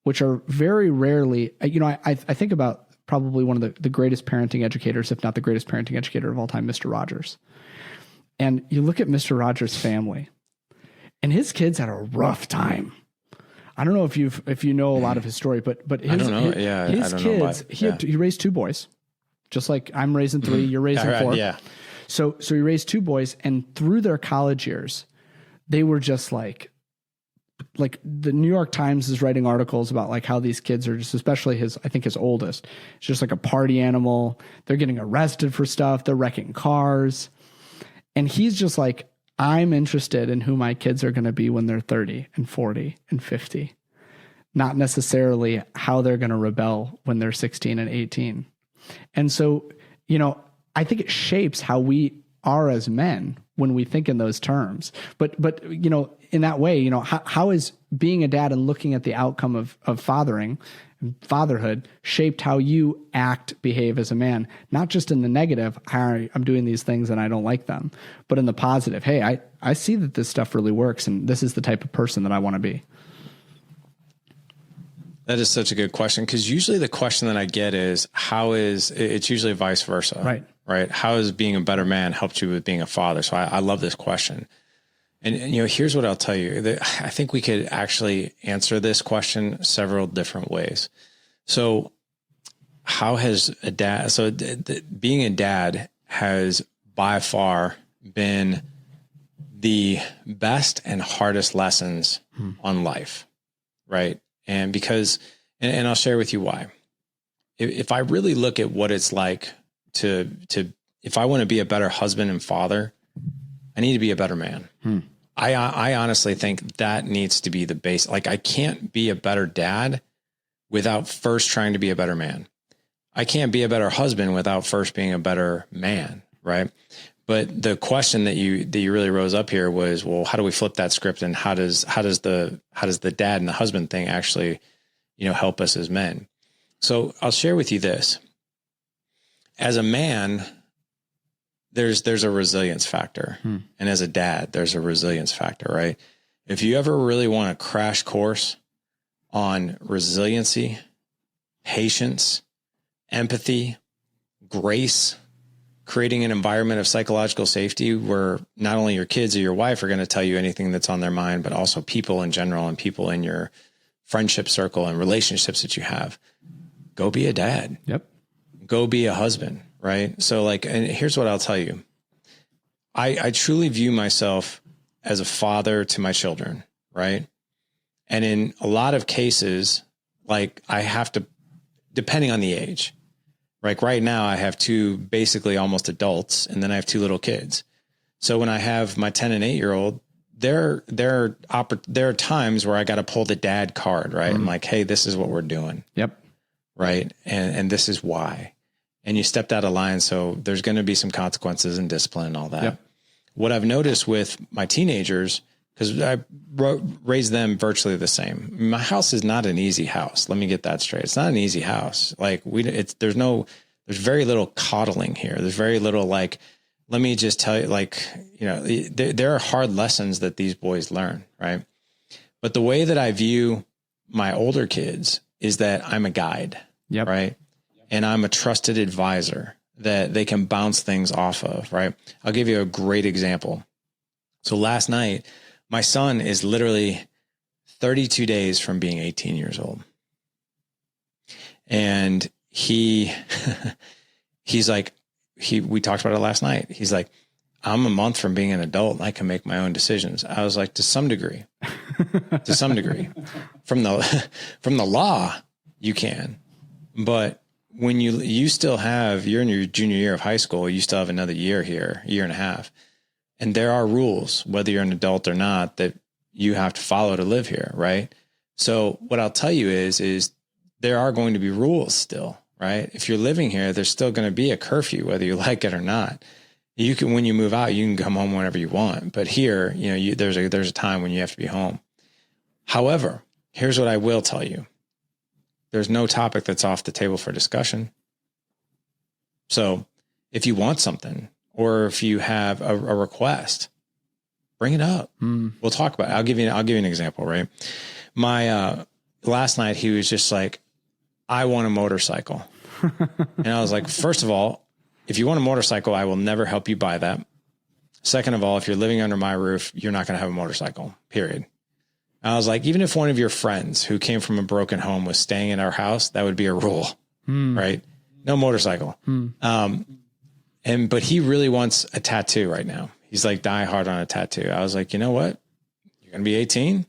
which are very rarely, I think about probably one of the greatest parenting educators, if not the greatest parenting educator of all time, Mr. Rogers. And you look at Mr. Rogers' family, and his kids had a rough time. I don't know if you know a lot of his story, but his, I don't know. His kids, he raised 2 boys, just like I'm raising 3, you're raising 4. Yeah. So he raised 2 boys, and through their college years, they were just like the New York Times is writing articles about like how these kids are just, especially his oldest, it's just like a party animal. They're getting arrested for stuff. They're wrecking cars. And he's just like, I'm interested in who my kids are going to be when they're 30 and 40 and 50, not necessarily how they're going to rebel when they're 16 and 18. And so, I think it shapes how we are as men when we think in those terms. But in that way, how is being a dad and looking at the outcome of fathering and fatherhood shaped how you behave as a man, not just in the negative, I'm doing these things and I don't like them, but in the positive, hey, I see that this stuff really works and this is the type of person that I want to be. That is such a good question, because usually the question that I get is, it's usually vice versa. Right. How has being a better man helped you with being a father? So I love this question. And here's what I'll tell you. I think we could actually answer this question several different ways. So how has a dad, being a dad has by far been the best and hardest lessons on life. Right. And because, and I'll share with you why. If I really look at what it's like if I want to be a better husband and father, I need to be a better man. I honestly think that needs to be the base. Like, I can't be a better dad without first trying to be a better man. I can't be a better husband without first being a better man. Right. But the question that you really rose up here was, well, how do we flip that script? And how does the dad and the husband thing actually, help us as men? So I'll share with you this. As a man, there's a resilience factor. And as a dad, there's a resilience factor, right? If you ever really want a crash course on resiliency, patience, empathy, grace, creating an environment of psychological safety where not only your kids or your wife are going to tell you anything that's on their mind, but also people in general and people in your friendship circle and relationships that you have, go be a dad. Yep. Go be a husband. Right. So and here's what I'll tell you. I truly view myself as a father to my children, right? And in a lot of cases, like I have to, depending on the age, like right now I have two basically almost adults, and then I have two little kids. So when I have my 10 and 8-year-old, there are times where I got to pull the dad card, right? I'm like, hey, this is what we're doing. Yep. Right. And this is why. And you stepped out of line. So there's going to be some consequences and discipline and all that. Yep. What I've noticed with my teenagers, because I raised them virtually the same. My house is not an easy house. Let me get that straight. It's not an easy house. Like there's very little coddling here. There's very little like, let me just tell you, like, you know, there are hard lessons that these boys learn. Right. But the way that I view my older kids is that I'm a guide. Yep. Right. And I'm a trusted advisor that they can bounce things off of. Right. I'll give you a great example. So last night, my son is literally 32 days from being 18 years old. And he's like, we talked about it last night. He's like, I'm a month from being an adult and I can make my own decisions. I was like, to some degree, from the law, you can, but when you're in your junior year of high school, you still have another year here, year and a half. And there are rules, whether you're an adult or not, that you have to follow to live here. Right. So what I'll tell you is there are going to be rules still, right? If you're living here, there's still going to be a curfew, whether you like it or not. You can, when you move out, you can come home whenever you want. But here, you know, there's a time when you have to be home. However, here's what I will tell you. There's no topic that's off the table for discussion. So if you want something, or if you have a request, bring it up. We'll talk about it. I'll give you an example, right? My, last night he was just like, I want a motorcycle. And I was like, first of all, if you want a motorcycle, I will never help you buy that. Second of all, if you're living under my roof, you're not going to have a motorcycle, period. I was like, even if one of your friends who came from a broken home was staying in our house, that would be a rule, right? No motorcycle. But he really wants a tattoo right now. He's like die hard on a tattoo. I was like, you know what? You're going to be 18.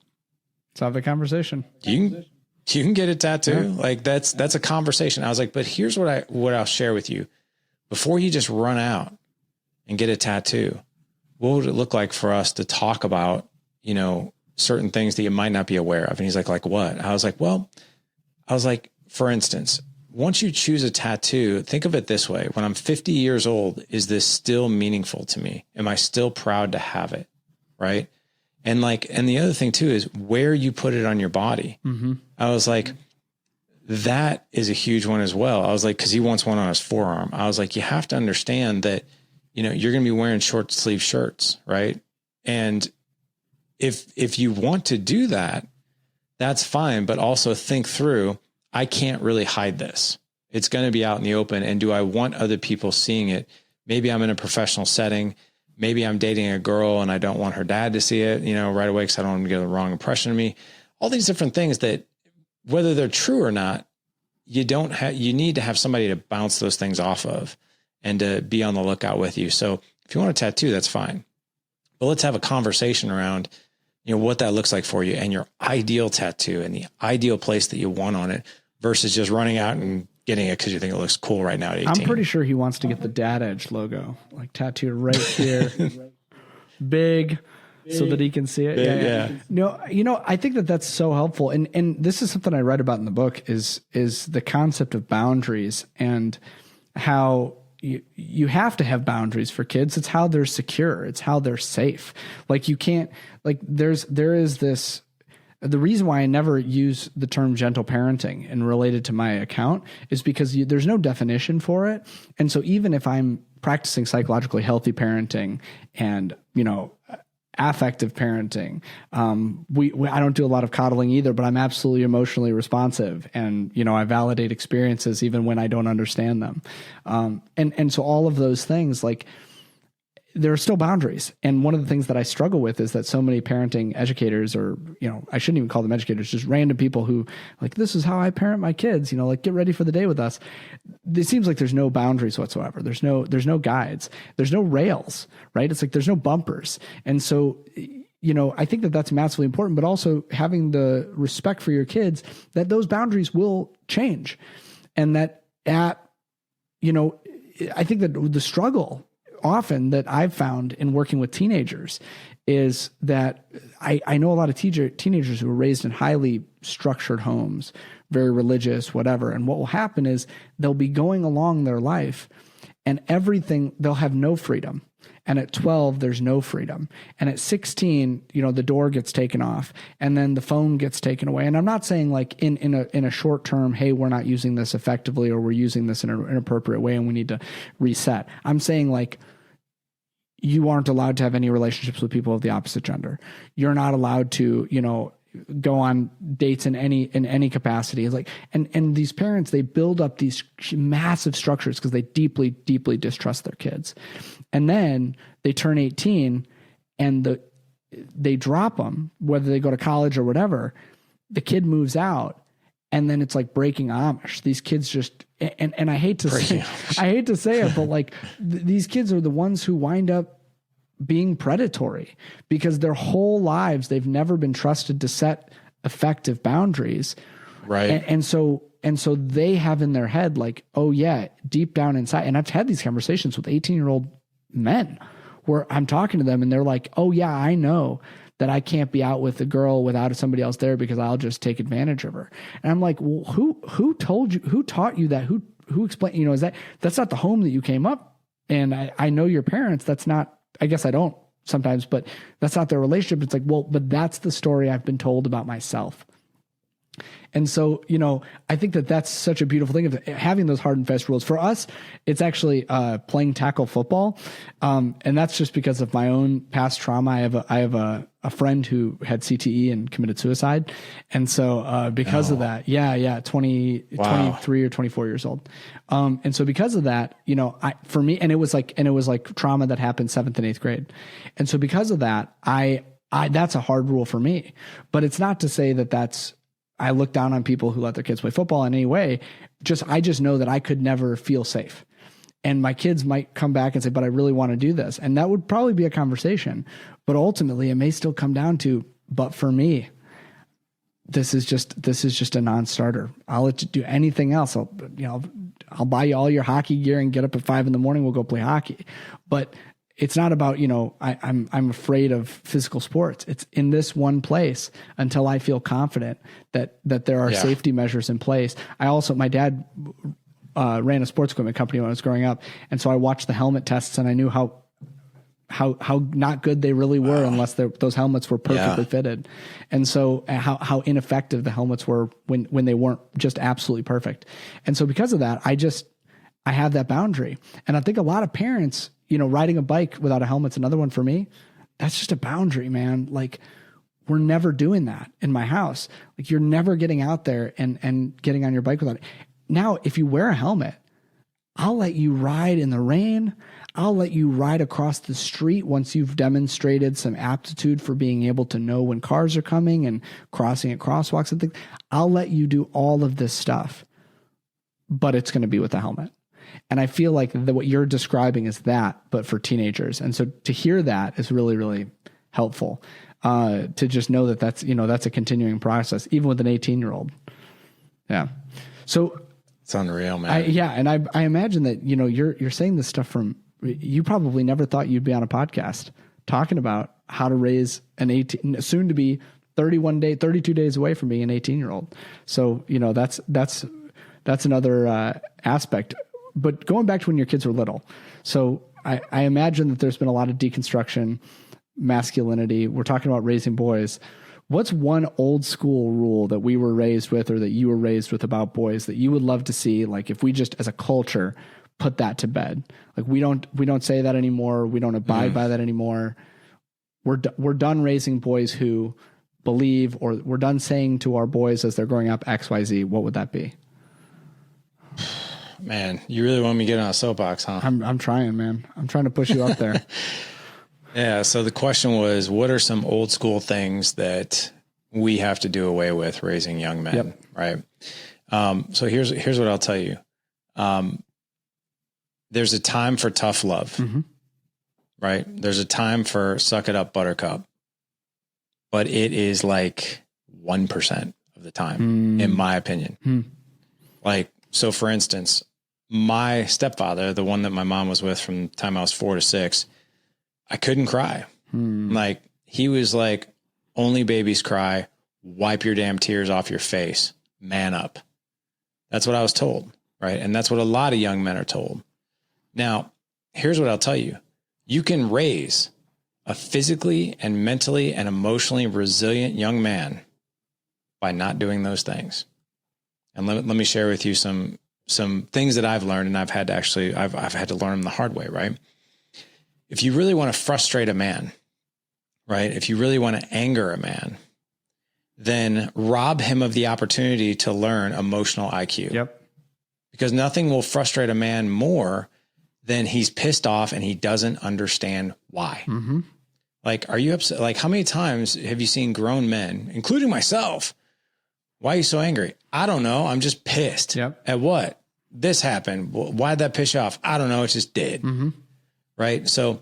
Let's have the conversation. You can get a tattoo. Yeah. Like that's a conversation. I was like, but here's what I'll share with you. Before you just run out and get a tattoo, what would it look like for us to talk about, you know, certain things that you might not be aware of? And he's like what? I was like, for instance, once you choose a tattoo, think of it this way. When I'm 50 years old, is this still meaningful to me? Am I still proud to have it? Right. And the other thing too, is where you put it on your body. I was like, that is a huge one as well. I was like, cause he wants one on his forearm. I was like, you have to understand that, you know, you're going to be wearing short sleeve shirts. Right. And if you want to do that, that's fine. But also think through, I can't really hide this. It's going to be out in the open. And do I want other people seeing it? Maybe I'm in a professional setting. Maybe I'm dating a girl and I don't want her dad to see it, you know, right away, because I don't want to get the wrong impression of me. All these different things that, whether they're true or not, you need to have somebody to bounce those things off of and to be on the lookout with you. So if you want a tattoo, that's fine. But let's have a conversation around, you know, what that looks like for you and your ideal tattoo and the ideal place that you want on it versus just running out and getting it because you think it looks cool right now at 18. I'm pretty sure he wants to get the Dad Edge logo, like tattooed right here, big, so that he can see it. Yeah. No, you know, I think that that's so helpful. And this is something I read about in the book is the concept of boundaries and how you have to have boundaries for kids. It's how they're secure. It's how they're safe. Like you can't, like there is this, the reason why I never use the term gentle parenting and related to my account is because there's no definition for it. And so even if I'm practicing psychologically healthy parenting and, you know, affective parenting, I don't do a lot of coddling either, but I'm absolutely emotionally responsive. And, you know, I validate experiences even when I don't understand them. And so all of those things, like there are still boundaries. And one of the things that I struggle with is that so many parenting educators, or, I shouldn't even call them educators, just random people who like, this is how I parent my kids, like, get ready for the day with us. It seems like there's no boundaries whatsoever. There's no guides. There's no rails, right? It's like, there's no bumpers. And so, I think that that's massively important, but also having the respect for your kids that those boundaries will change. And that I think that the struggle often that I've found in working with teenagers is that I know a lot of teenagers who were raised in highly structured homes, very religious, whatever. And what will happen is they'll be going along their life and they'll have no freedom. And at 12, there's no freedom. And at 16, the door gets taken off and then the phone gets taken away. And I'm not saying like in a short term, hey, we're not using this effectively, or we're using this in an inappropriate way and we need to reset. I'm saying like, you aren't allowed to have any relationships with people of the opposite gender. You're not allowed to, go on dates in any capacity. It's like, and these parents, they build up these massive structures because they deeply, deeply distrust their kids. And then they turn 18 and they drop them, whether they go to college or whatever. The kid moves out, and then it's like breaking Amish. These kids just, and I hate to say it, but like these kids are the ones who wind up being predatory because their whole lives, they've never been trusted to set effective boundaries. Right. And so they have in their head, like, oh yeah, deep down inside. And I've had these conversations with 18-year-old men where I'm talking to them and they're like, oh yeah, I know that I can't be out with a girl without somebody else there because I'll just take advantage of her. And I'm like, well, who told you, who taught you that? Who explained, that's not the home that you came up. And I know your parents, that's not, I guess I don't sometimes, but that's not their relationship. It's like, well, but that's the story I've been told about myself. And so, I think that that's such a beautiful thing of having those hard and fast rules. For us, it's actually playing tackle football. And that's just because of my own past trauma. I have a friend who had CTE and committed suicide. And so because of that, 23 or 24 years old. And so because of that, for me, and it was like trauma that happened 7th and 8th grade. And so because of that, that's a hard rule for me. But it's not to say that I look down on people who let their kids play football in any way. I just know that I could never feel safe. And my kids might come back and say, but I really want to do this. And that would probably be a conversation. But ultimately it may still come down to, but for me, this is just a non-starter. I'll let you do anything else. I'll buy you all your hockey gear and get up at 5 a.m. We'll go play hockey. But it's not about, I'm afraid of physical sports. It's in this one place until I feel confident that there are safety measures in place. My dad ran a sports equipment company when I was growing up. And so I watched the helmet tests and I knew how not good they really were unless those helmets were perfectly fitted. And so how ineffective the helmets were when they weren't just absolutely perfect. And so because of that, I have that boundary. And I think a lot of parents, riding a bike without a helmet's another one for me. That's just a boundary, man. Like, we're never doing that in my house. Like, you're never getting out there and getting on your bike without it. Now, if you wear a helmet, I'll let you ride in the rain. I'll let you ride across the street once you've demonstrated some aptitude for being able to know when cars are coming and crossing at crosswalks and things. I'll let you do all of this stuff, but it's going to be with a helmet. And I feel like what you're describing is that, but for teenagers. And so to hear that is really, really helpful, to just know that that's a continuing process, even with an 18-year-old. Yeah. So it's unreal, man. And I imagine that, you're saying this stuff you probably never thought you'd be on a podcast talking about how to raise an soon to be 32 days away from being an 18-year-old. So, that's another aspect. But going back to when your kids were little. So I imagine that there's been a lot of deconstruction, masculinity. We're talking about raising boys. What's one old school rule that we were raised with or that you were raised with about boys that you would love to see? Like, if we just as a culture put that to bed, like we don't say that anymore. We don't abide by that anymore. We're done raising boys who believe, or we're done saying to our boys as they're growing up, XYZ. What would that be? man, you really want me to get on a soapbox, huh? I'm trying, man. I'm trying to push you up there. Yeah. So the question was, what are some old school things that we have to do away with raising young men? Yep. Right. So here's what I'll tell you. There's a time for tough love, right? There's a time for suck it up, buttercup, but it is like 1% of the time, in my opinion. Like, so for instance, my stepfather, the one that my mom was with from the time I was 4 to 6, I couldn't cry. Like, he was like, only babies cry, wipe your damn tears off your face, man up. That's what I was told. Right. And that's what a lot of young men are told. Now, here's what I'll tell you. You can raise a physically and mentally and emotionally resilient young man by not doing those things. And let me share with you some things that I've learned, and I've had to learn them the hard way, right? If you really want to frustrate a man, right? If you really want to anger a man, then rob him of the opportunity to learn emotional IQ. Yep. Because nothing will frustrate a man more than he's pissed off and he doesn't understand why. Like, are you upset? Like, how many times have you seen grown men, including myself? Why are you so angry? I don't know. I'm just pissed. Yep. At what? This happened. Why'd that piss you off? I don't know. It just did. Right. So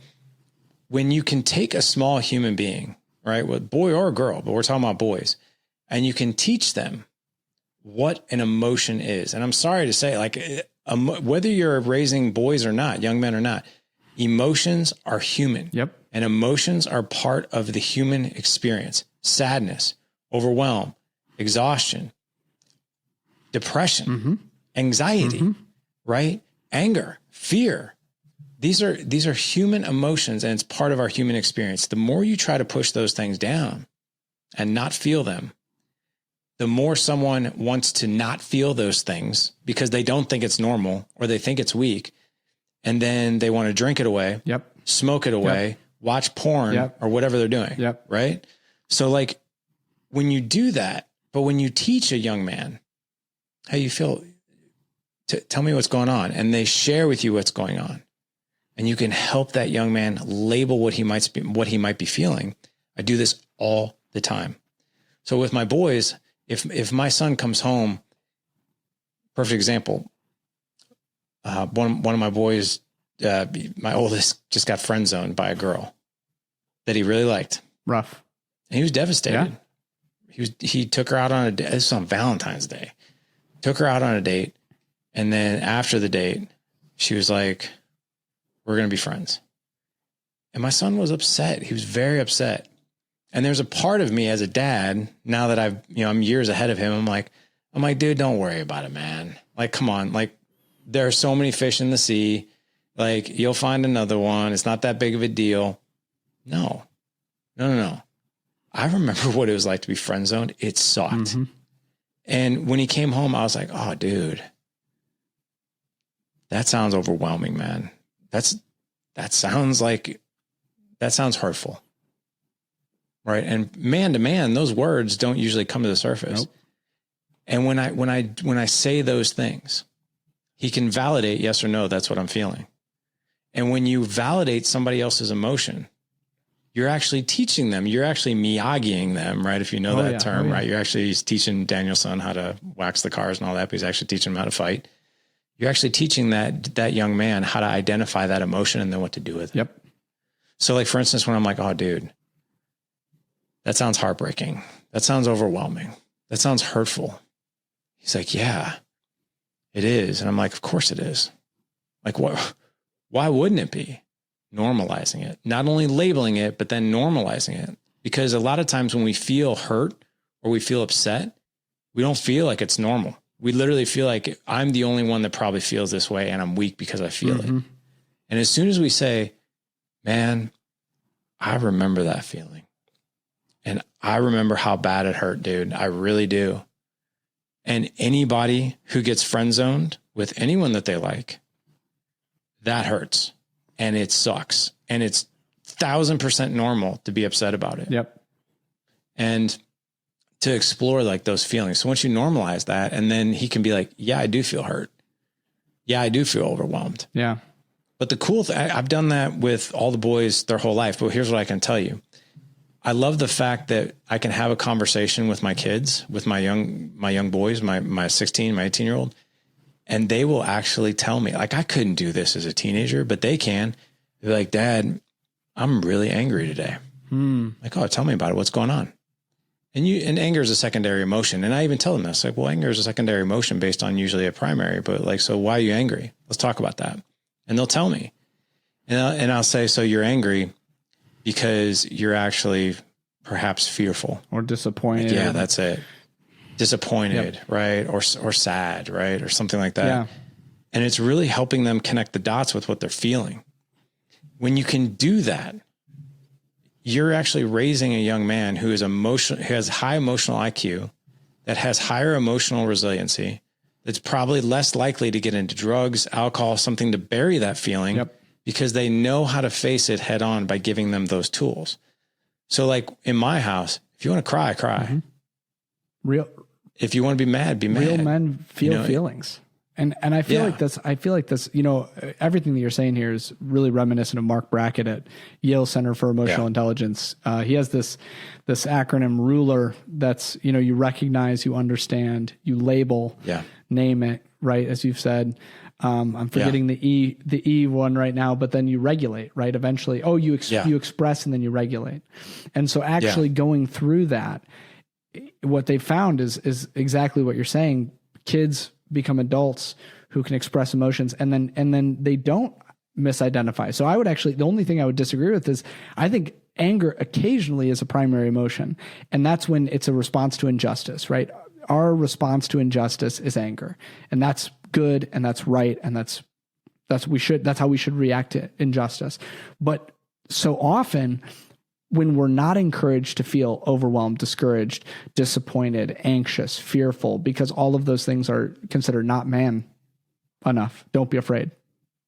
when you can take a small human being, right, with boy or girl, but we're talking about boys, and you can teach them what an emotion is. And I'm sorry to say, like, whether you're raising boys or not, young men or not, emotions are human. Yep. And emotions are part of the human experience. Sadness, overwhelm, exhaustion, depression, anxiety, right? Anger, fear. These are human emotions, and it's part of our human experience. The more you try to push those things down and not feel them, the more someone wants to not feel those things because they don't think it's normal or they think it's weak. And then they want to drink it away, smoke it away, watch porn or whatever they're doing. Right. So, like, when you do that, but when you teach a young man how you feel, tell me what's going on, and they share with you what's going on, and you can help that young man label what he might be feeling. I do this all the time. So with my boys, if my son comes home, perfect example, one of my boys, my oldest, just got friend zoned by a girl that he really liked. Rough. And he was devastated. He took her out on a date. This was on Valentine's Day. Took her out on a date. And then after the date, she was like, we're going to be friends. And my son was upset. He was very upset. And there's a part of me as a dad, now that I'm years ahead of him. I'm like, dude, don't worry about it, man. Like, come on. Like, there are so many fish in the sea. Like, you'll find another one. It's not that big of a deal. No. I remember what it was like to be friend zoned. It sucked. And when he came home, I was like, oh, dude, that sounds overwhelming, man. That sounds hurtful. Right. And man to man, those words don't usually come to the surface. And when I say those things, he can validate yes or no, that's what I'm feeling. And when you validate somebody else's emotion, you're actually teaching them, you're actually Miyagiing them, right? If you know that term, right? You're actually teaching Daniel's son how to wax the cars and all that, but he's actually teaching him how to fight. You're actually teaching that young man how to identify that emotion and then what to do with it. So, like, for instance, when I'm like, oh, dude, that sounds heartbreaking. That sounds overwhelming. That sounds hurtful. He's like, yeah, it is. And I'm like, of course it is. Like, what? Why wouldn't it be? Normalizing it, not only labeling it, but then normalizing it. Because a lot of times when we feel hurt or we feel upset, we don't feel like it's normal. We literally feel like I'm the only one that probably feels this way and I'm weak because I feel it. And as soon as we say, man, I remember that feeling. And I remember how bad it hurt, dude. I really do. And anybody who gets friend zoned with anyone that they like, that hurts. And it sucks. And it's 1,000% normal to be upset about it. And to explore like those feelings. So once you normalize that, and then he can be like, yeah, I do feel hurt. yeah, I do feel overwhelmed. Yeah. But the cool thing, I've done that with all the boys their whole life. But here's what I can tell you. I love the fact that I can have a conversation with my kids, with my young boys, my 16, my 18-year-old, and they will actually tell me, like, I couldn't do this as a teenager, but they can. They're like, Dad, I'm really angry today. Like, oh, tell me about it. What's going on? And anger is a secondary emotion. And I even tell them this, like, well, anger is a secondary emotion based on usually a primary, but like, so why are you angry? Let's talk about that. And they'll tell me, and I'll say, so you're angry because you're actually perhaps fearful Or disappointed. like, yeah, that's it. Disappointed, yep. Right? Or sad, right? Or something like that. Yeah. And it's really helping them connect the dots with what they're feeling. When you can do that, you're actually raising a young man who is emotional, who has high emotional IQ, that has higher emotional resiliency, that's probably less likely to get into drugs, alcohol, something to bury that feeling, yep. because they know how to face it head on by giving them those tools. So like in my house, if you want to cry, cry. Mm-hmm. If you want to be mad, be mad. Real men feel feelings. And I feel like that's, you know, everything that you're saying here is really reminiscent of Mark Brackett at Yale Center for Emotional Intelligence. He has this acronym RULER that's, you know, you recognize, you understand, you label, name it, right? As you've said, I'm forgetting the E one right now, but then you regulate, right? Eventually, you express and then you regulate. And so actually going through that, what they found is exactly what you're saying. Kids become adults who can express emotions, and then they don't misidentify. So I would actually, the only thing I would disagree with is I think anger occasionally is a primary emotion, and that's when it's a response to injustice, right? Our response to injustice is anger, and that's good, and that's right, and that's how we should react to injustice. But so often, when we're not encouraged to feel overwhelmed, discouraged, disappointed, anxious, fearful, because all of those things are considered not man enough. Don't be afraid.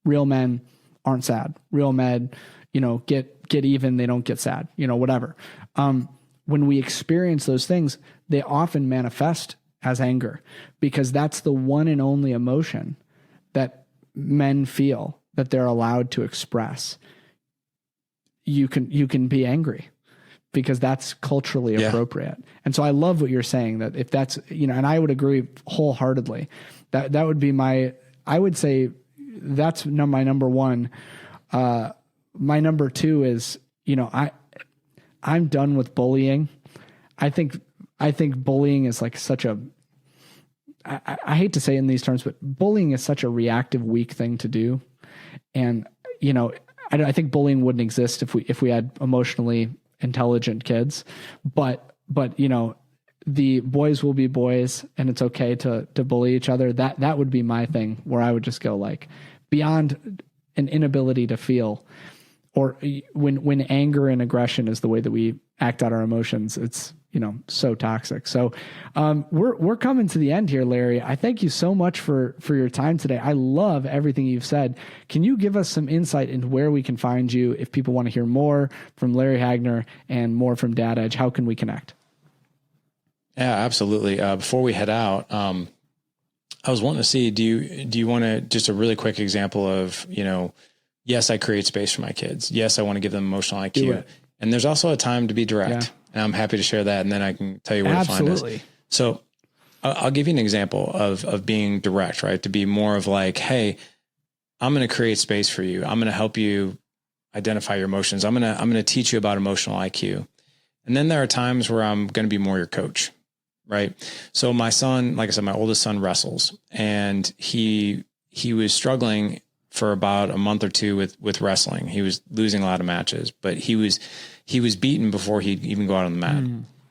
Real men aren't sad. Real men, you know, get even. They don't get sad, you know, whatever. When we experience those things, they often manifest as anger, because that's the one and only emotion that men feel that they're allowed to express. You can be angry because that's culturally appropriate. And so I love what you're saying, that if that's, you know, and I would agree wholeheartedly that would be I would say that's my number one. My number two is, you know, I'm done with bullying. I think bullying is like such a, I hate to say it in these terms, but bullying is such a reactive, weak thing to do. And, you know, I think bullying wouldn't exist if we had emotionally intelligent kids, but you know, the boys will be boys, and it's okay to bully each other. That would be my thing, where I would just go like beyond an inability to feel, or when anger and aggression is the way that we act out our emotions, it's, you know, so toxic. So we're coming to the end here, Larry. I thank you so much for your time today. I love everything you've said. Can you give us some insight into where we can find you if people want to hear more from Larry Hagner and more from Dad Edge? How can we connect? Yeah, absolutely. Before we head out, I was wanting to see, do you want to, just a really quick example of, you know, yes, I create space for my kids. Yes, I want to give them emotional IQ. And there's also a time to be direct. Yeah. And I'm happy to share that. And then I can tell you where to find us. So I'll give you an example of being direct, right? To be more of like, hey, I'm going to create space for you. I'm going to help you identify your emotions. I'm going to teach you about emotional IQ. And then there are times where I'm going to be more your coach, right? So my son, like I said, my oldest son wrestles, and he was struggling for about a month or two with wrestling. He was losing a lot of matches, but he was beaten before he'd even go out on the mat.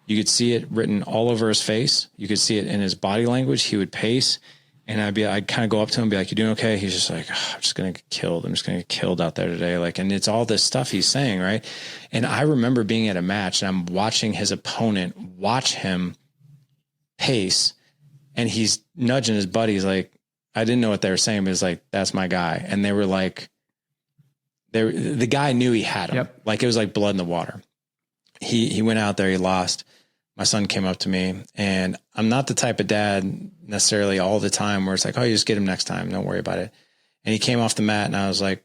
You could see it written all over his face. You could see it in his body language. He would pace, and I'd kind of go up to him and be like, "You doing okay?" He's just like, "I'm just going to get killed. I'm just going to get killed out there today." Like, and it's all this stuff he's saying, right? And I remember being at a match, and I'm watching his opponent watch him pace, and he's nudging his buddies like, I didn't know what they were saying, but it's like, that's my guy. And they were like, the guy knew he had him. Yep. Like, it was like blood in the water. He went out there, he lost. my son came up to me, and I'm not the type of dad necessarily all the time where it's like, oh, you just get him next time. Don't worry about it. And he came off the mat and I was like,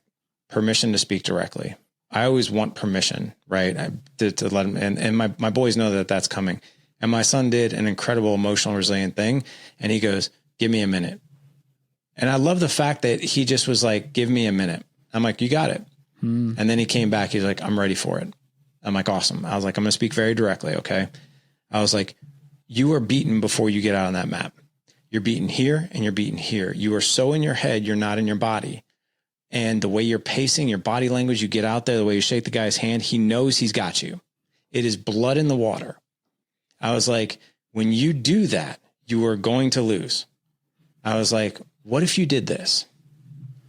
permission to speak directly. I always want permission, right? To let him, and my boys know that that's coming. And my son did an incredible emotional, resilient thing. And he goes, give me a minute. And I love the fact that he just was like, give me a minute. I'm like, you got it. And then he came back. He's like, I'm ready for it. I'm like, awesome. I was like, I'm going to speak very directly. Okay. I was like, you are beaten before you get out on that mat. You're beaten here and you're beaten here. You are so in your head, you're not in your body. And the way you're pacing, your body language, you get out there, the way you shake the guy's hand, he knows he's got you. It is blood in the water. I was like, when you do that, you are going to lose. I was like, what if you did this?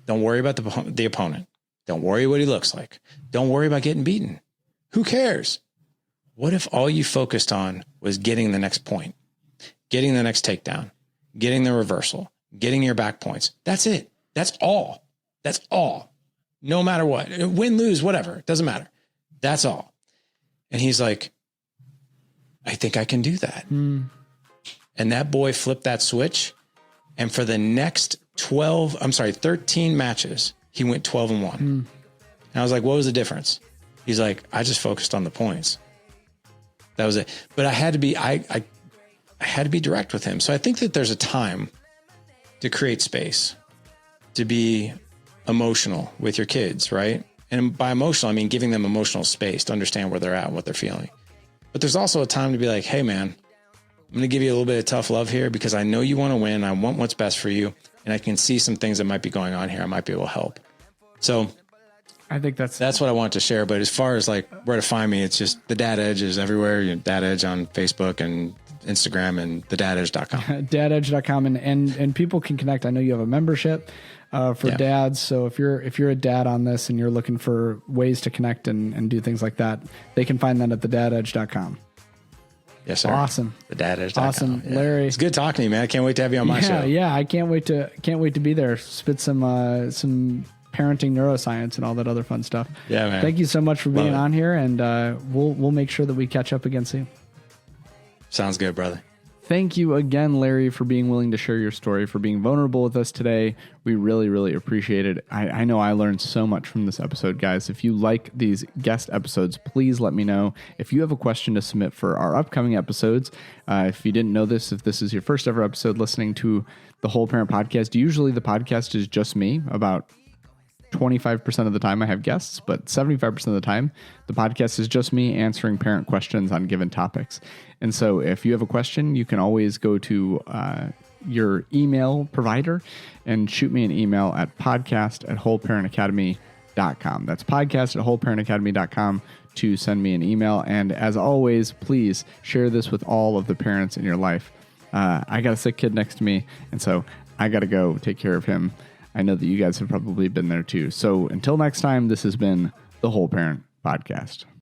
Don't worry about the opponent. Don't worry what he looks like. Don't worry about getting beaten. Who cares? What if all you focused on was getting the next point, getting the next takedown, getting the reversal, getting your back points? That's it. That's all. That's all. No matter what. Win, lose, whatever. It doesn't matter. That's all. And he's like, I think I can do that. And that boy flipped that switch. And for the next 13 matches, he went 12-1. And I was like, what was the difference? He's like, I just focused on the points. That was it. But I had to be, I had to be direct with him. So I think that there's a time to create space, to be emotional with your kids, right? And by emotional, I mean giving them emotional space to understand where they're at and what they're feeling. But there's also a time to be like, hey, man, I'm going to give you a little bit of tough love here because I know you want to win. I want what's best for you. And I can see some things that might be going on here. I might be able to help. So I think that's what I wanted to share. But as far as like where to find me, it's just the Dad Edge is everywhere. Dad Edge on Facebook and Instagram and thedadedge.com. Dadedge.com. And people can connect. I know you have a membership for dads. So if you're a dad on this and you're looking for ways to connect and do things like that, they can find that at thedadedge.com. Yes, sir. Awesome. Thedadedge.com. Awesome. Yeah. Larry. It's good talking to you, man. I can't wait to have you on my show. Yeah. I can't wait to be there. Spit some parenting neuroscience and all that other fun stuff. Yeah, man. Thank you so much for being on here, and we'll make sure that we catch up again soon. Sounds good, brother. Thank you again, Larry, for being willing to share your story, for being vulnerable with us today. We really, really appreciate it. I know I learned so much from this episode, guys. If you like these guest episodes, please let me know. If you have a question to submit for our upcoming episodes, if you didn't know this, if this is your first ever episode listening to the Whole Parent Podcast, usually the podcast is just me. About 25% of the time I have guests, but 75% of the time the podcast is just me answering parent questions on given topics. And so if you have a question, you can always go to your email provider and shoot me an email at podcast@wholeparentacademy.com. That's podcast@wholeparentacademy.com to send me an email. And as always, please share this with all of the parents in your life. I got a sick kid next to me, and so I got to go take care of him. I know that you guys have probably been there too. So until next time, this has been the Whole Parent Podcast.